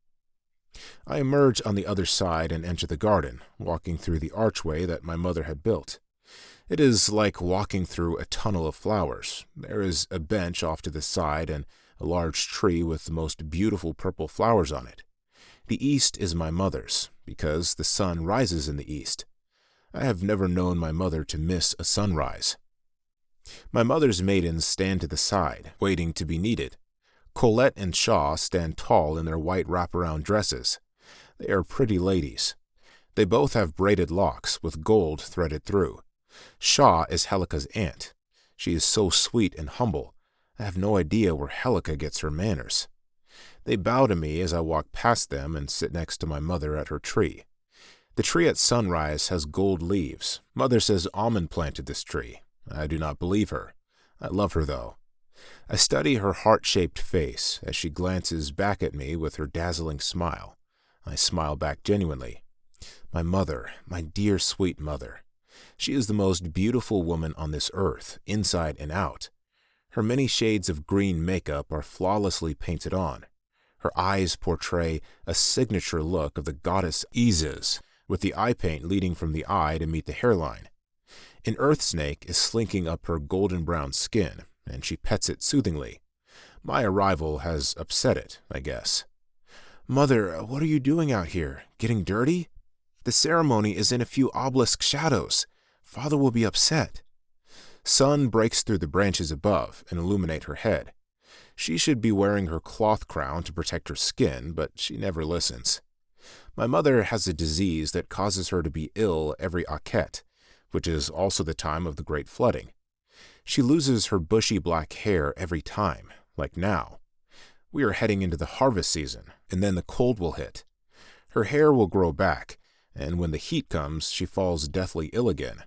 S1: I emerge on the other side and enter the garden, walking through the archway that my mother had built. It is like walking through a tunnel of flowers. There is a bench off to the side and a large tree with the most beautiful purple flowers on it. The east is my mother's, because the sun rises in the east. I have never known my mother to miss a sunrise. My mother's maidens stand to the side, waiting to be needed. Colette and Shaw stand tall in their white wraparound dresses. They are pretty ladies. They both have braided locks with gold threaded through. Shaw is Helika's aunt. She is so sweet and humble. I have no idea where Helika gets her manners. They bow to me as I walk past them and sit next to my mother at her tree. The tree at sunrise has gold leaves. Mother says Amun planted this tree. I do not believe her. I love her, though. I study her heart-shaped face as she glances back at me with her dazzling smile. I smile back genuinely. My mother, my dear sweet mother. She is the most beautiful woman on this earth, inside and out. Her many shades of green makeup are flawlessly painted on. Her eyes portray a signature look of the goddess Isis, with the eye paint leading from the eye to meet the hairline. An earth snake is slinking up her golden-brown skin, and she pets it soothingly. My arrival has upset it, I guess. Mother, what are you doing out here? Getting dirty? The ceremony is in a few obelisk shadows. Father will be upset. Sun breaks through the branches above and illuminate her head. She should be wearing her cloth crown to protect her skin, but she never listens. My mother has a disease that causes her to be ill every Akhet, which is also the time of the great flooding. She loses her bushy black hair every time, like now. We are heading into the harvest season, and then the cold will hit. Her hair will grow back, and when the heat comes, she falls deathly ill again.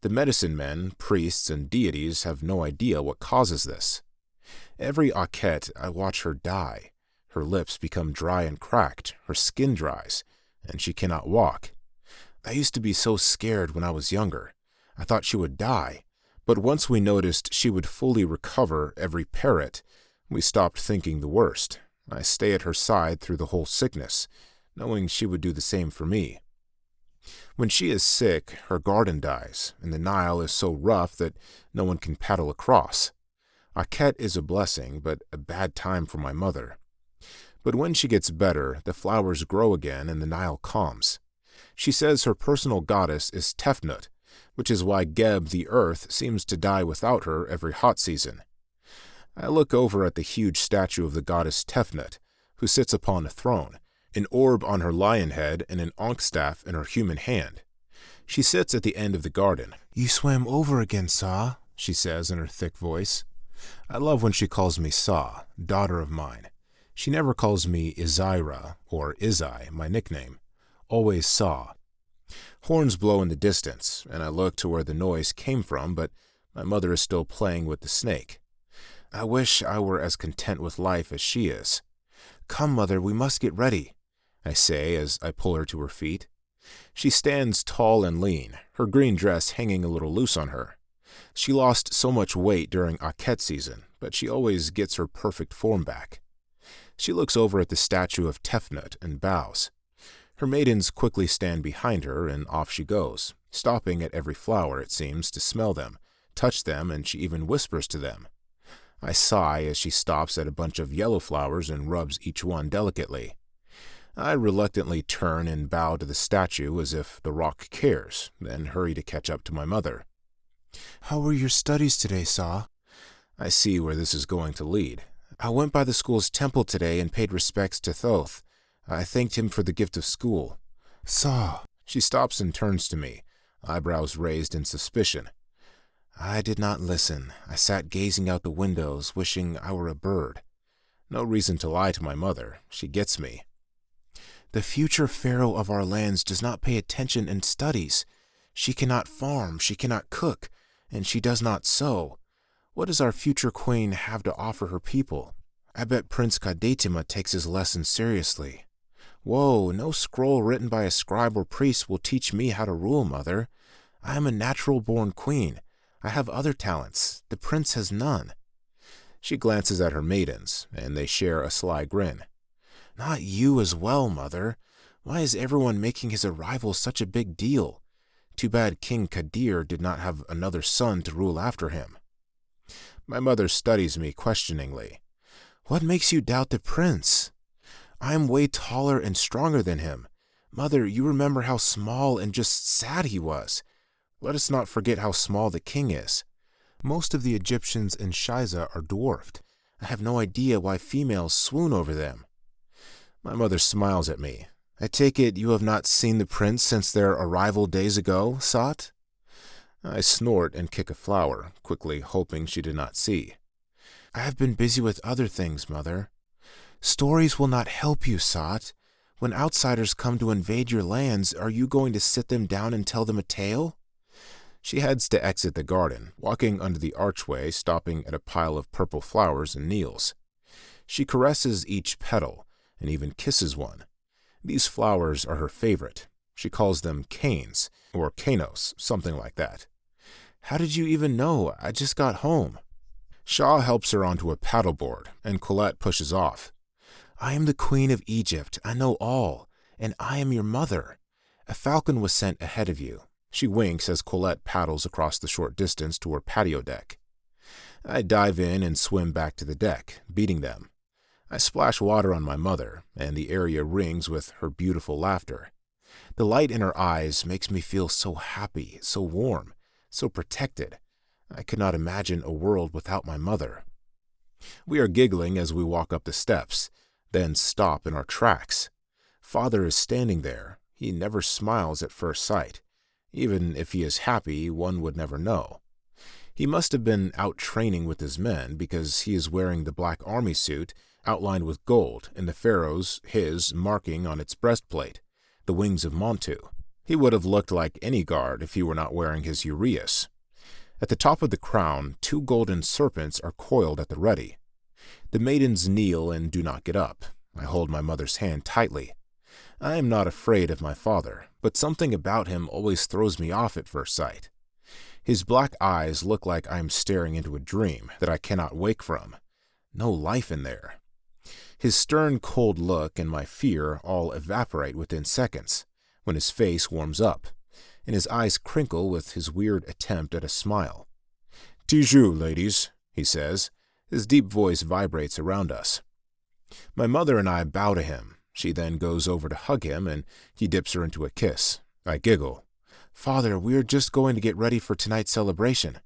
S1: The medicine men, priests, and deities have no idea what causes this. Every Akhet, I watch her die. Her lips become dry and cracked, her skin dries, and she cannot walk. I used to be so scared when I was younger. I thought she would die, but once we noticed she would fully recover every parrot, we stopped thinking the worst. I stay at her side through the whole sickness, knowing she would do the same for me. When she is sick, her garden dies, and the Nile is so rough that no one can paddle across. Akhet is a blessing, but a bad time for my mother. But when she gets better, the flowers grow again and the Nile calms. She says her personal goddess is Tefnut, which is why Geb the earth seems to die without her every hot season. I look over at the huge statue of the goddess Tefnut, who sits upon a throne, an orb on her lion head and an ankh staff in her human hand. She sits at the end of the garden. "You swam over again, Sa," she says in her thick voice. I love when she calls me Sa, daughter of mine. She never calls me Izira or Izai, my nickname. Always Sa. Horns blow in the distance, and I look to where the noise came from, but my mother is still playing with the snake. I wish I were as content with life as she is. "Come, Mother, we must get ready," I say as I pull her to her feet. She stands tall and lean, her green dress hanging a little loose on her. She lost so much weight during Akhet season, but she always gets her perfect form back. She looks over at the statue of Tefnut and bows. Her maidens quickly stand behind her, and off she goes, stopping at every flower, it seems, to smell them, touch them, and she even whispers to them. I sigh as she stops at a bunch of yellow flowers and rubs each one delicately. I reluctantly turn and bow to the statue as if the rock cares, then hurry to catch up to my mother. "How were your studies today, Sa?" I see where this is going to lead. "I went by the school's temple today and paid respects to Thoth. I thanked him for the gift of school." "Sa." She stops and turns to me, eyebrows raised in suspicion. I did not listen. I sat gazing out the windows, wishing I were a bird. No reason to lie to my mother. She gets me. "The future pharaoh of our lands does not pay attention in studies. She cannot farm, she cannot cook, and she does not sew. What does our future queen have to offer her people? I bet Prince Kadetima takes his lesson seriously." "Whoa, no scroll written by a scribe or priest will teach me how to rule, mother. I am a natural-born queen. I have other talents. The prince has none." She glances at her maidens, and they share a sly grin. "Not you as well, mother. Why is everyone making his arrival such a big deal? Too bad King Kadir did not have another son to rule after him." My mother studies me questioningly. "What makes you doubt the prince? I am way taller and stronger than him. Mother, you remember how small and just sad he was. Let us not forget how small the king is. Most of the Egyptians in Shiza are dwarfed. I have no idea why females swoon over them." My mother smiles at me. "I take it you have not seen the prince since their arrival days ago, Sat?" I snort and kick a flower, quickly hoping she did not see. "I have been busy with other things, mother." "Stories will not help you, Sat. When outsiders come to invade your lands, are you going to sit them down and tell them a tale?" She heads to exit the garden, walking under the archway, stopping at a pile of purple flowers and kneels. She caresses each petal, and even kisses one. These flowers are her favorite. She calls them canes, or canos, something like that. "How did you even know? I just got home." Shah helps her onto a paddleboard, and Colette pushes off. "I am the Queen of Egypt. I know all, and I am your mother. A falcon was sent ahead of you." She winks as Colette paddles across the short distance to her patio deck. I dive in and swim back to the deck, beating them. I splash water on my mother, and the area rings with her beautiful laughter. The light in her eyes makes me feel so happy, so warm, so protected. I could not imagine a world without my mother. We are giggling as we walk up the steps, then stop in our tracks. Father is standing there. He never smiles at first sight. Even if he is happy, one would never know. He must have been out training with his men because he is wearing the black army suit outlined with gold and the pharaoh's, his, marking on its breastplate, the wings of Montu. He would have looked like any guard if he were not wearing his uraeus. At the top of the crown, 2 golden serpents are coiled at the ready. The maidens kneel and do not get up. I hold my mother's hand tightly. I am not afraid of my father, but something about him always throws me off at first sight. His black eyes look like I am staring into a dream that I cannot wake from. No life in there. His stern, cold look and my fear all evaporate within seconds, when his face warms up, and his eyes crinkle with his weird attempt at a smile. "Tiju, ladies," he says. His deep voice vibrates around us. My mother and I bow to him. She then goes over to hug him, and he dips her into a kiss. I giggle. "Father, we are just going to get ready for tonight's celebration."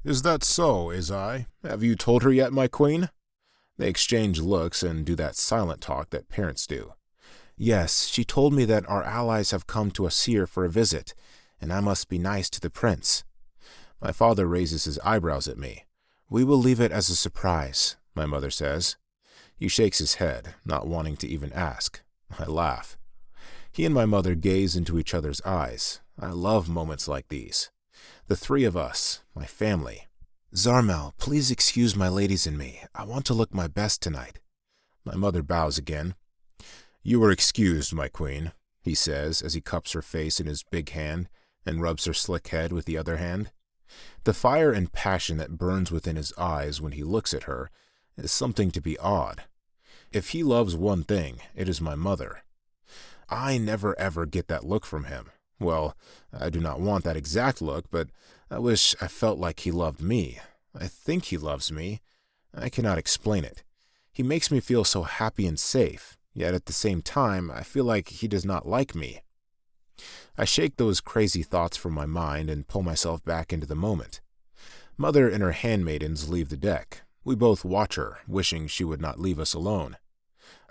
S1: "Is that so, Izai? Have you told her yet, my queen?" They exchange looks and do that silent talk that parents do. "Yes, she told me that our allies have come to Asir for a visit, and I must be nice to the prince." My father raises his eyebrows at me. "We will leave it as a surprise," my mother says. He shakes his head, not wanting to even ask. I laugh. He and my mother gaze into each other's eyes. I love moments like these. The 3 of us, my family. "Zarmel, please excuse my ladies and me. I want to look my best tonight." My mother bows again. "You are excused, my queen." he says as he cups her face in his big hand and rubs her slick head with the other hand. The fire and passion that burns within his eyes when he looks at her is something to be awed. If he loves one thing, it is my mother. I never ever get that look from him. Well, I do not want that exact look, but I wish I felt like he loved me. I think he loves me. I cannot explain it. He makes me feel so happy and safe, yet at the same time, I feel like he does not like me. I shake those crazy thoughts from my mind and pull myself back into the moment. Mother and her handmaidens leave the deck. We both watch her, wishing she would not leave us alone.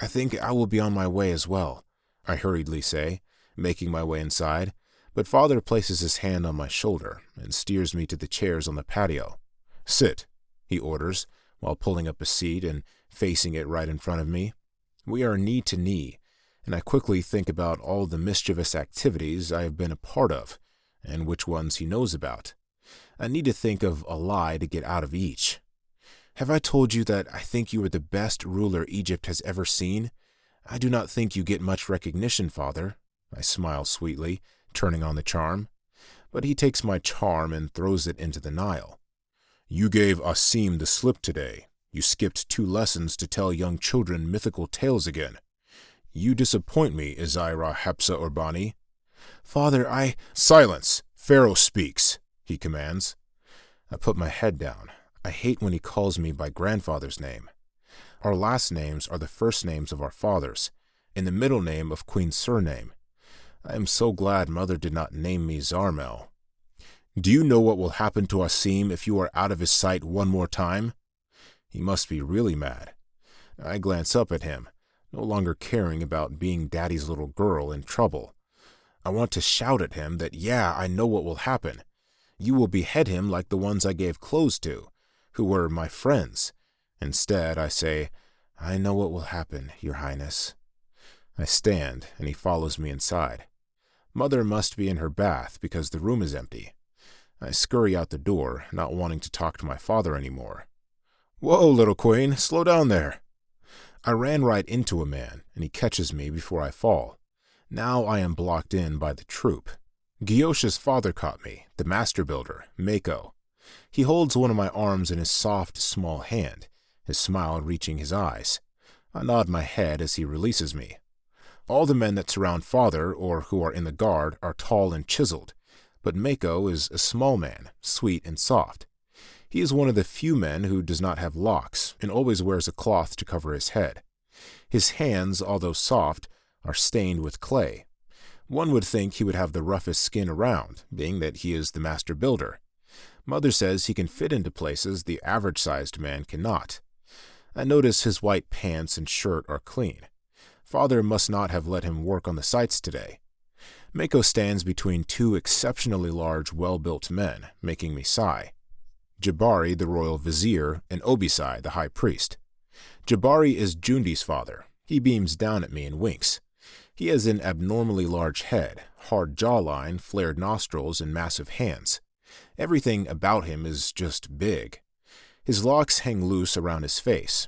S1: I think I will be on my way as well, I hurriedly say, making my way inside, but Father places his hand on my shoulder and steers me to the chairs on the patio. Sit, he orders, while pulling up a seat and facing it right in front of me. We are knee to knee, and I quickly think about all the mischievous activities I have been a part of, and which ones he knows about. I need to think of a lie to get out of each. Have I told you that I think you are the best ruler Egypt has ever seen? I do not think you get much recognition, Father. I smile sweetly, turning on the charm. But he takes my charm and throws it into the Nile. You gave Asim the slip today. You skipped 2 lessons to tell young children mythical tales again. You disappoint me, Izira Hepsa Urbani. Father, Silence! Pharaoh speaks, he commands. I put my head down. I hate when he calls me by grandfather's name. Our last names are the first names of our fathers, and the middle name of Queen's surname. I am so glad Mother did not name me Zarmel. Do you know what will happen to Asim if you are out of his sight one more time? He must be really mad. I glance up at him, no longer caring about being Daddy's little girl in trouble. I want to shout at him that, yeah, I know what will happen. You will behead him like the ones I gave clothes to, who were my friends. Instead, I say, I know what will happen, Your Highness. I stand, and he follows me inside. Mother must be in her bath because the room is empty. I scurry out the door, not wanting to talk to my father anymore. Whoa, little queen, slow down there. I ran right into a man, and he catches me before I fall. Now I am blocked in by the troop. Gyosha's father caught me, the master builder, Mako. He holds one of my arms in his soft, small hand, his smile reaching his eyes. I nod my head as he releases me. All the men that surround Father, or who are in the guard, are tall and chiseled, but Mako is a small man, sweet and soft. He is one of the few men who does not have locks, and always wears a cloth to cover his head. His hands, although soft, are stained with clay. One would think he would have the roughest skin around, being that he is the master builder. Mother says he can fit into places the average-sized man cannot. I notice his white pants and shirt are clean. Father must not have let him work on the sites today. Mako stands between 2 exceptionally large, well-built men, making me sigh. Jabari, the royal vizier, and Obisai, the high priest. Jabari is Jundi's father. He beams down at me and winks. He has an abnormally large head, hard jawline, flared nostrils, and massive hands. Everything about him is just big. His locks hang loose around his face.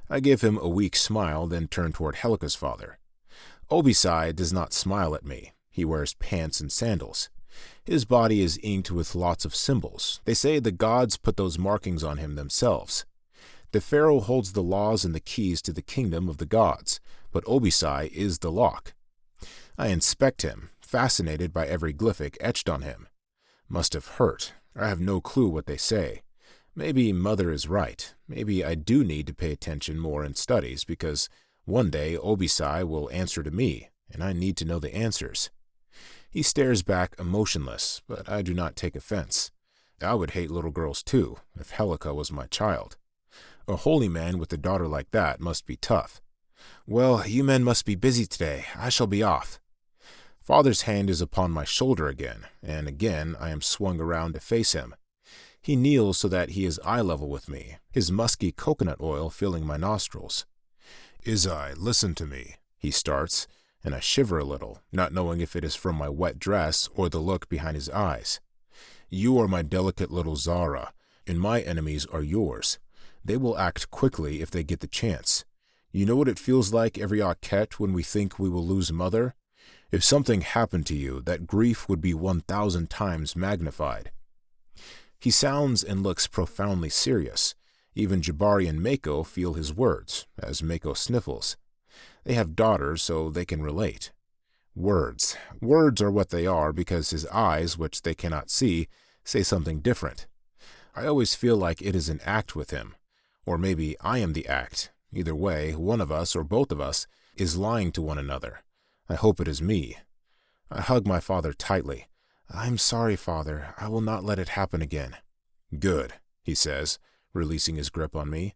S1: I give him a weak smile, then turn toward Helika's father. Obisai does not smile at me. He wears pants and sandals. His body is inked with lots of symbols. They say the gods put those markings on him themselves. The pharaoh holds the laws and the keys to the kingdom of the gods, but Obisai is the lock. I inspect him, fascinated by every glyphic etched on him. Must have hurt. I have no clue what they say. Maybe Mother is right. Maybe I do need to pay attention more in studies, because one day Obisai will answer to me, and I need to know the answers. He stares back emotionless, but I do not take offense. I would hate little girls too, if Helika was my child. A holy man with a daughter like that must be tough. Well, you men must be busy today. I shall be off. Father's hand is upon my shoulder again, and again I am swung around to face him. He kneels so that he is eye level with me, his musky coconut oil filling my nostrils. Izai, listen to me, he starts, and I shiver a little, not knowing if it is from my wet dress or the look behind his eyes. You are my delicate little Zara, and my enemies are yours. They will act quickly if they get the chance. You know what it feels like every Akhet when we think we will lose Mother? If something happened to you, that grief would be 1,000 times magnified." He sounds and looks profoundly serious. Even Jabari and Mako feel his words, as Mako sniffles. They have daughters, so they can relate. Words. Words are what they are because his eyes, which they cannot see, say something different. I always feel like it is an act with him. Or maybe I am the act. Either way, one of us, or both of us, is lying to one another. I hope it is me. I hug my father tightly. "I'm sorry, Father. I will not let it happen again." "Good," he says, releasing his grip on me.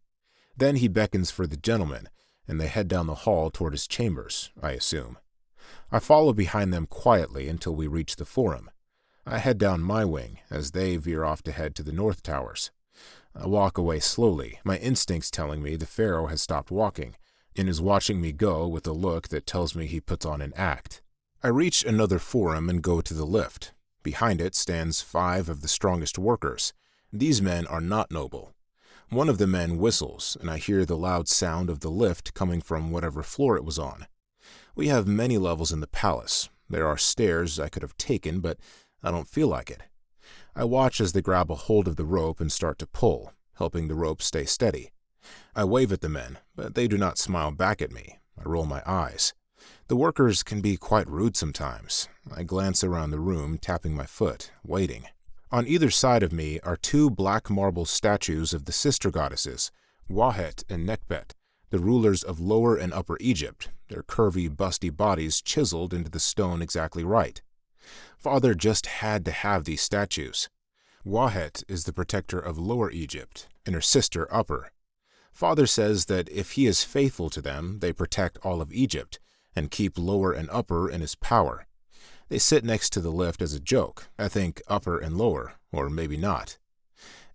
S1: Then he beckons for the gentleman, and they head down the hall toward his chambers, I assume. I follow behind them quietly until we reach the forum. I head down my wing, as they veer off to head to the north towers. I walk away slowly, my instincts telling me the pharaoh has stopped walking, and is watching me go with a look that tells me he puts on an act. I reach another forum and go to the lift. Behind it stands 5 of the strongest workers. These men are not noble. One of the men whistles, and I hear the loud sound of the lift coming from whatever floor it was on. We have many levels in the palace. There are stairs I could have taken, but I don't feel like it. I watch as they grab a hold of the rope and start to pull, helping the rope stay steady. I wave at the men, but they do not smile back at me. I roll my eyes. The workers can be quite rude sometimes. I glance around the room, tapping my foot, waiting. On either side of me are 2 black marble statues of the sister goddesses, Wahet and Nekbet, the rulers of Lower and Upper Egypt, their curvy, busty bodies chiseled into the stone exactly right. Father just had to have these statues. Wahet is the protector of Lower Egypt, and her sister Upper. Father says that if he is faithful to them, they protect all of Egypt, and keep Lower and Upper in his power. They sit next to the lift as a joke. I think Upper and Lower, or maybe not.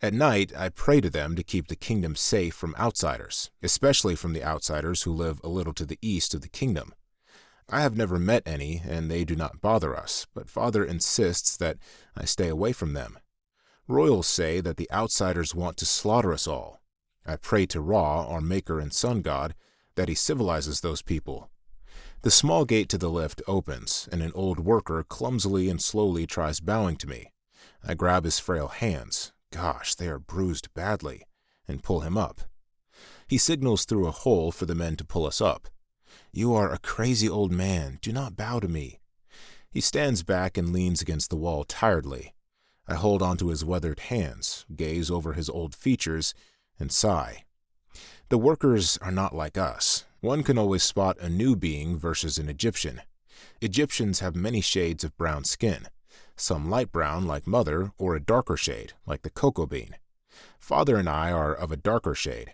S1: At night, I pray to them to keep the kingdom safe from outsiders, especially from the outsiders who live a little to the east of the kingdom. I have never met any, and they do not bother us, but Father insists that I stay away from them. Royals say that the outsiders want to slaughter us all. I pray to Ra, our maker and sun god, that he civilizes those people. The small gate to the lift opens, and an old worker clumsily and slowly tries bowing to me. I grab his frail hands, gosh, they are bruised badly, and pull him up. He signals through a hole for the men to pull us up. "You are a crazy old man. Do not bow to me." He stands back and leans against the wall tiredly. I hold onto his weathered hands, gaze over his old features, and sigh. The workers are not like us. One can always spot a new being versus an Egyptian. Egyptians have many shades of brown skin, some light brown like Mother, or a darker shade like the cocoa bean. Father and I are of a darker shade.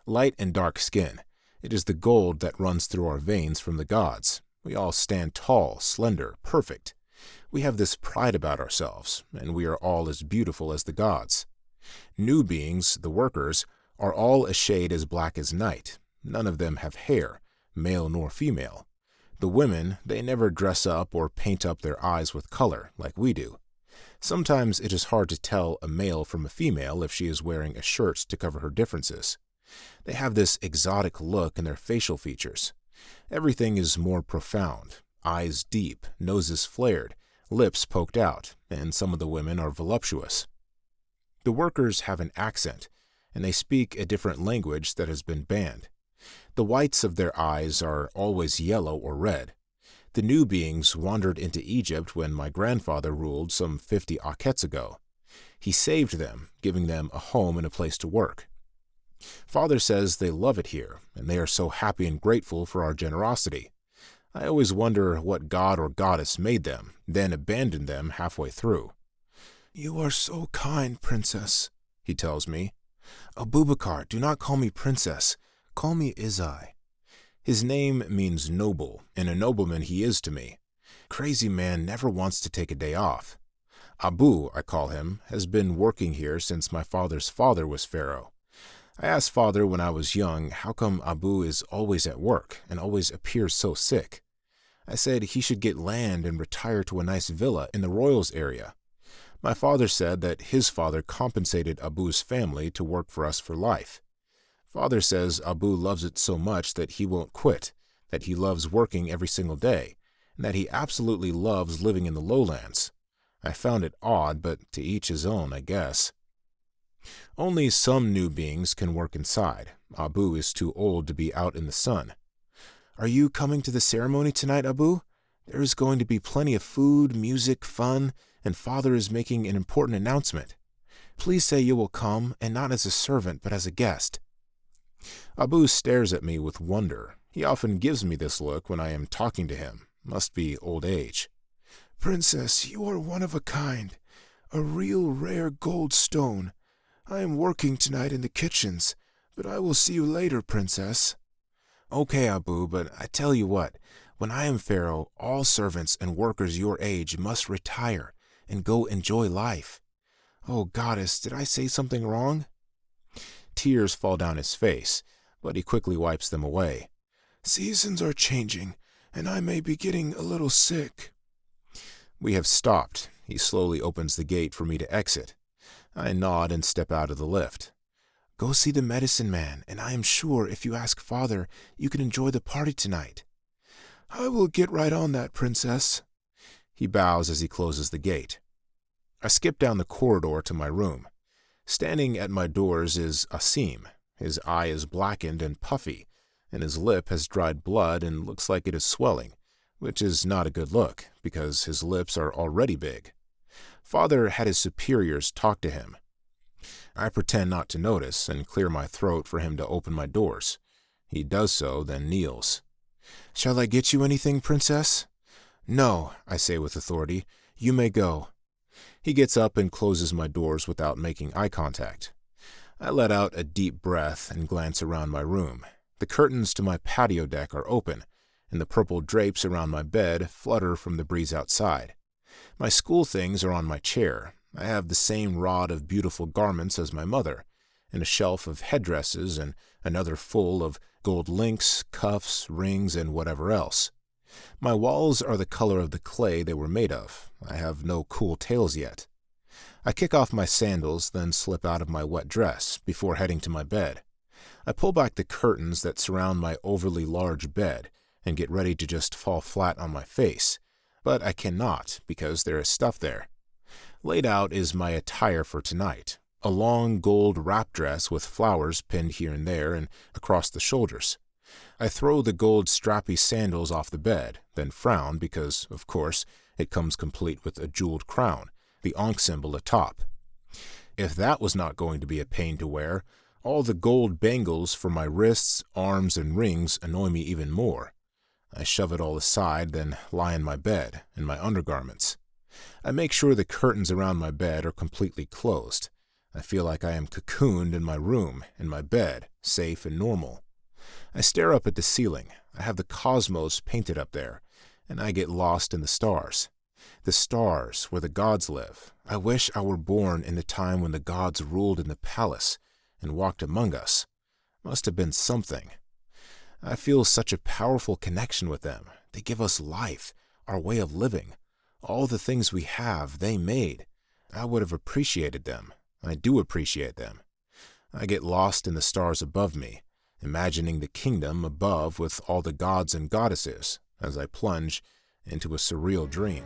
S1: Light and dark skin. It is the gold that runs through our veins from the gods. We all stand tall, slender, perfect. We have this pride about ourselves, and we are all as beautiful as the gods. New beings, the workers, are all a shade as black as night. None of them have hair, male nor female. The women, they never dress up or paint up their eyes with color like we do. Sometimes it is hard to tell a male from a female if she is wearing a shirt to cover her differences. They have this exotic look in their facial features. Everything is more profound, eyes deep, noses flared, lips poked out, and some of the women are voluptuous. The workers have an accent, and they speak a different language that has been banned. The whites of their eyes are always yellow or red. The new beings wandered into Egypt when my grandfather ruled some 50 Akets ago. He saved them, giving them a home and a place to work. Father says they love it here, and they are so happy and grateful for our generosity. I always wonder what god or goddess made them, then abandoned them halfway through. "You are so kind, princess," he tells me. "Abubakar, do not call me princess. Call me Izai." His name means noble, and a nobleman he is to me. Crazy man never wants to take a day off. Abu, I call him, has been working here since my father's father was pharaoh. I asked Father when I was young how come Abu is always at work and always appears so sick. I said he should get land and retire to a nice villa in the royals area. My father said that his father compensated Abu's family to work for us for life. Father says Abu loves it so much that he won't quit, that he loves working every single day, and that he absolutely loves living in the lowlands. I found it odd, but to each his own, I guess. Only some new beings can work inside. Abu is too old to be out in the sun. Are you coming to the ceremony tonight, Abu? There is going to be plenty of food, music, fun, and Father is making an important announcement. Please say you will come, and not as a servant, but as a guest. Abu stares at me with wonder. He often gives me this look when I am talking to him. Must be old age.
S2: Princess, you are one of a kind. A real rare gold stone. I am working tonight in the kitchens, but I will see you later, Princess.
S1: Okay, Abu, but I tell you what, when I am Pharaoh, all servants and workers your age must retire and go enjoy life. Oh, Goddess, did I say something wrong? Tears fall down his face, but he quickly wipes them away.
S2: Seasons are changing, and I may be getting a little sick.
S1: We have stopped. He slowly opens the gate for me to exit. I nod and step out of the lift. Go see the medicine man, and I am sure if you ask Father, you can enjoy the party tonight.
S2: I will get right on that, Princess.
S1: He bows as he closes the gate. I skip down the corridor to my room. Standing at my doors is Asim. His eye is blackened and puffy, and his lip has dried blood and looks like it is swelling, which is not a good look, because his lips are already big. Father had his superiors talk to him. I pretend not to notice and clear my throat for him to open my doors. He does so, then kneels. Shall I get you anything, Princess? No, I say with authority. You may go. He gets up and closes my doors without making eye contact. I let out a deep breath and glance around my room. The curtains to my patio deck are open, and the purple drapes around my bed flutter from the breeze outside. My school things are on my chair. I have the same rod of beautiful garments as my mother, and a shelf of headdresses and another full of gold links, cuffs, rings, and whatever else. My walls are the color of the clay they were made of. I have no cool tails yet. I kick off my sandals, then slip out of my wet dress before heading to my bed. I pull back the curtains that surround my overly large bed and get ready to just fall flat on my face, but I cannot because there is stuff there. Laid out is my attire for tonight, a long gold wrap dress with flowers pinned here and there and across the shoulders. I throw the gold strappy sandals off the bed, then frown because, of course, it comes complete with a jeweled crown, the Ankh symbol atop. If that was not going to be a pain to wear, all the gold bangles for my wrists, arms, and rings annoy me even more. I shove it all aside, then lie in my bed, in my undergarments. I make sure the curtains around my bed are completely closed. I feel like I am cocooned in my room, in my bed, safe and normal. I stare up at the ceiling. I have the cosmos painted up there, and I get lost in the stars. The stars where the gods live. I wish I were born in the time when the gods ruled in the palace and walked among us. Must have been something. I feel such a powerful connection with them. They give us life, our way of living. All the things we have, they made. I would have appreciated them. I do appreciate them. I get lost in the stars above me, imagining the kingdom above with all the gods and goddesses as I plunge into a surreal dream.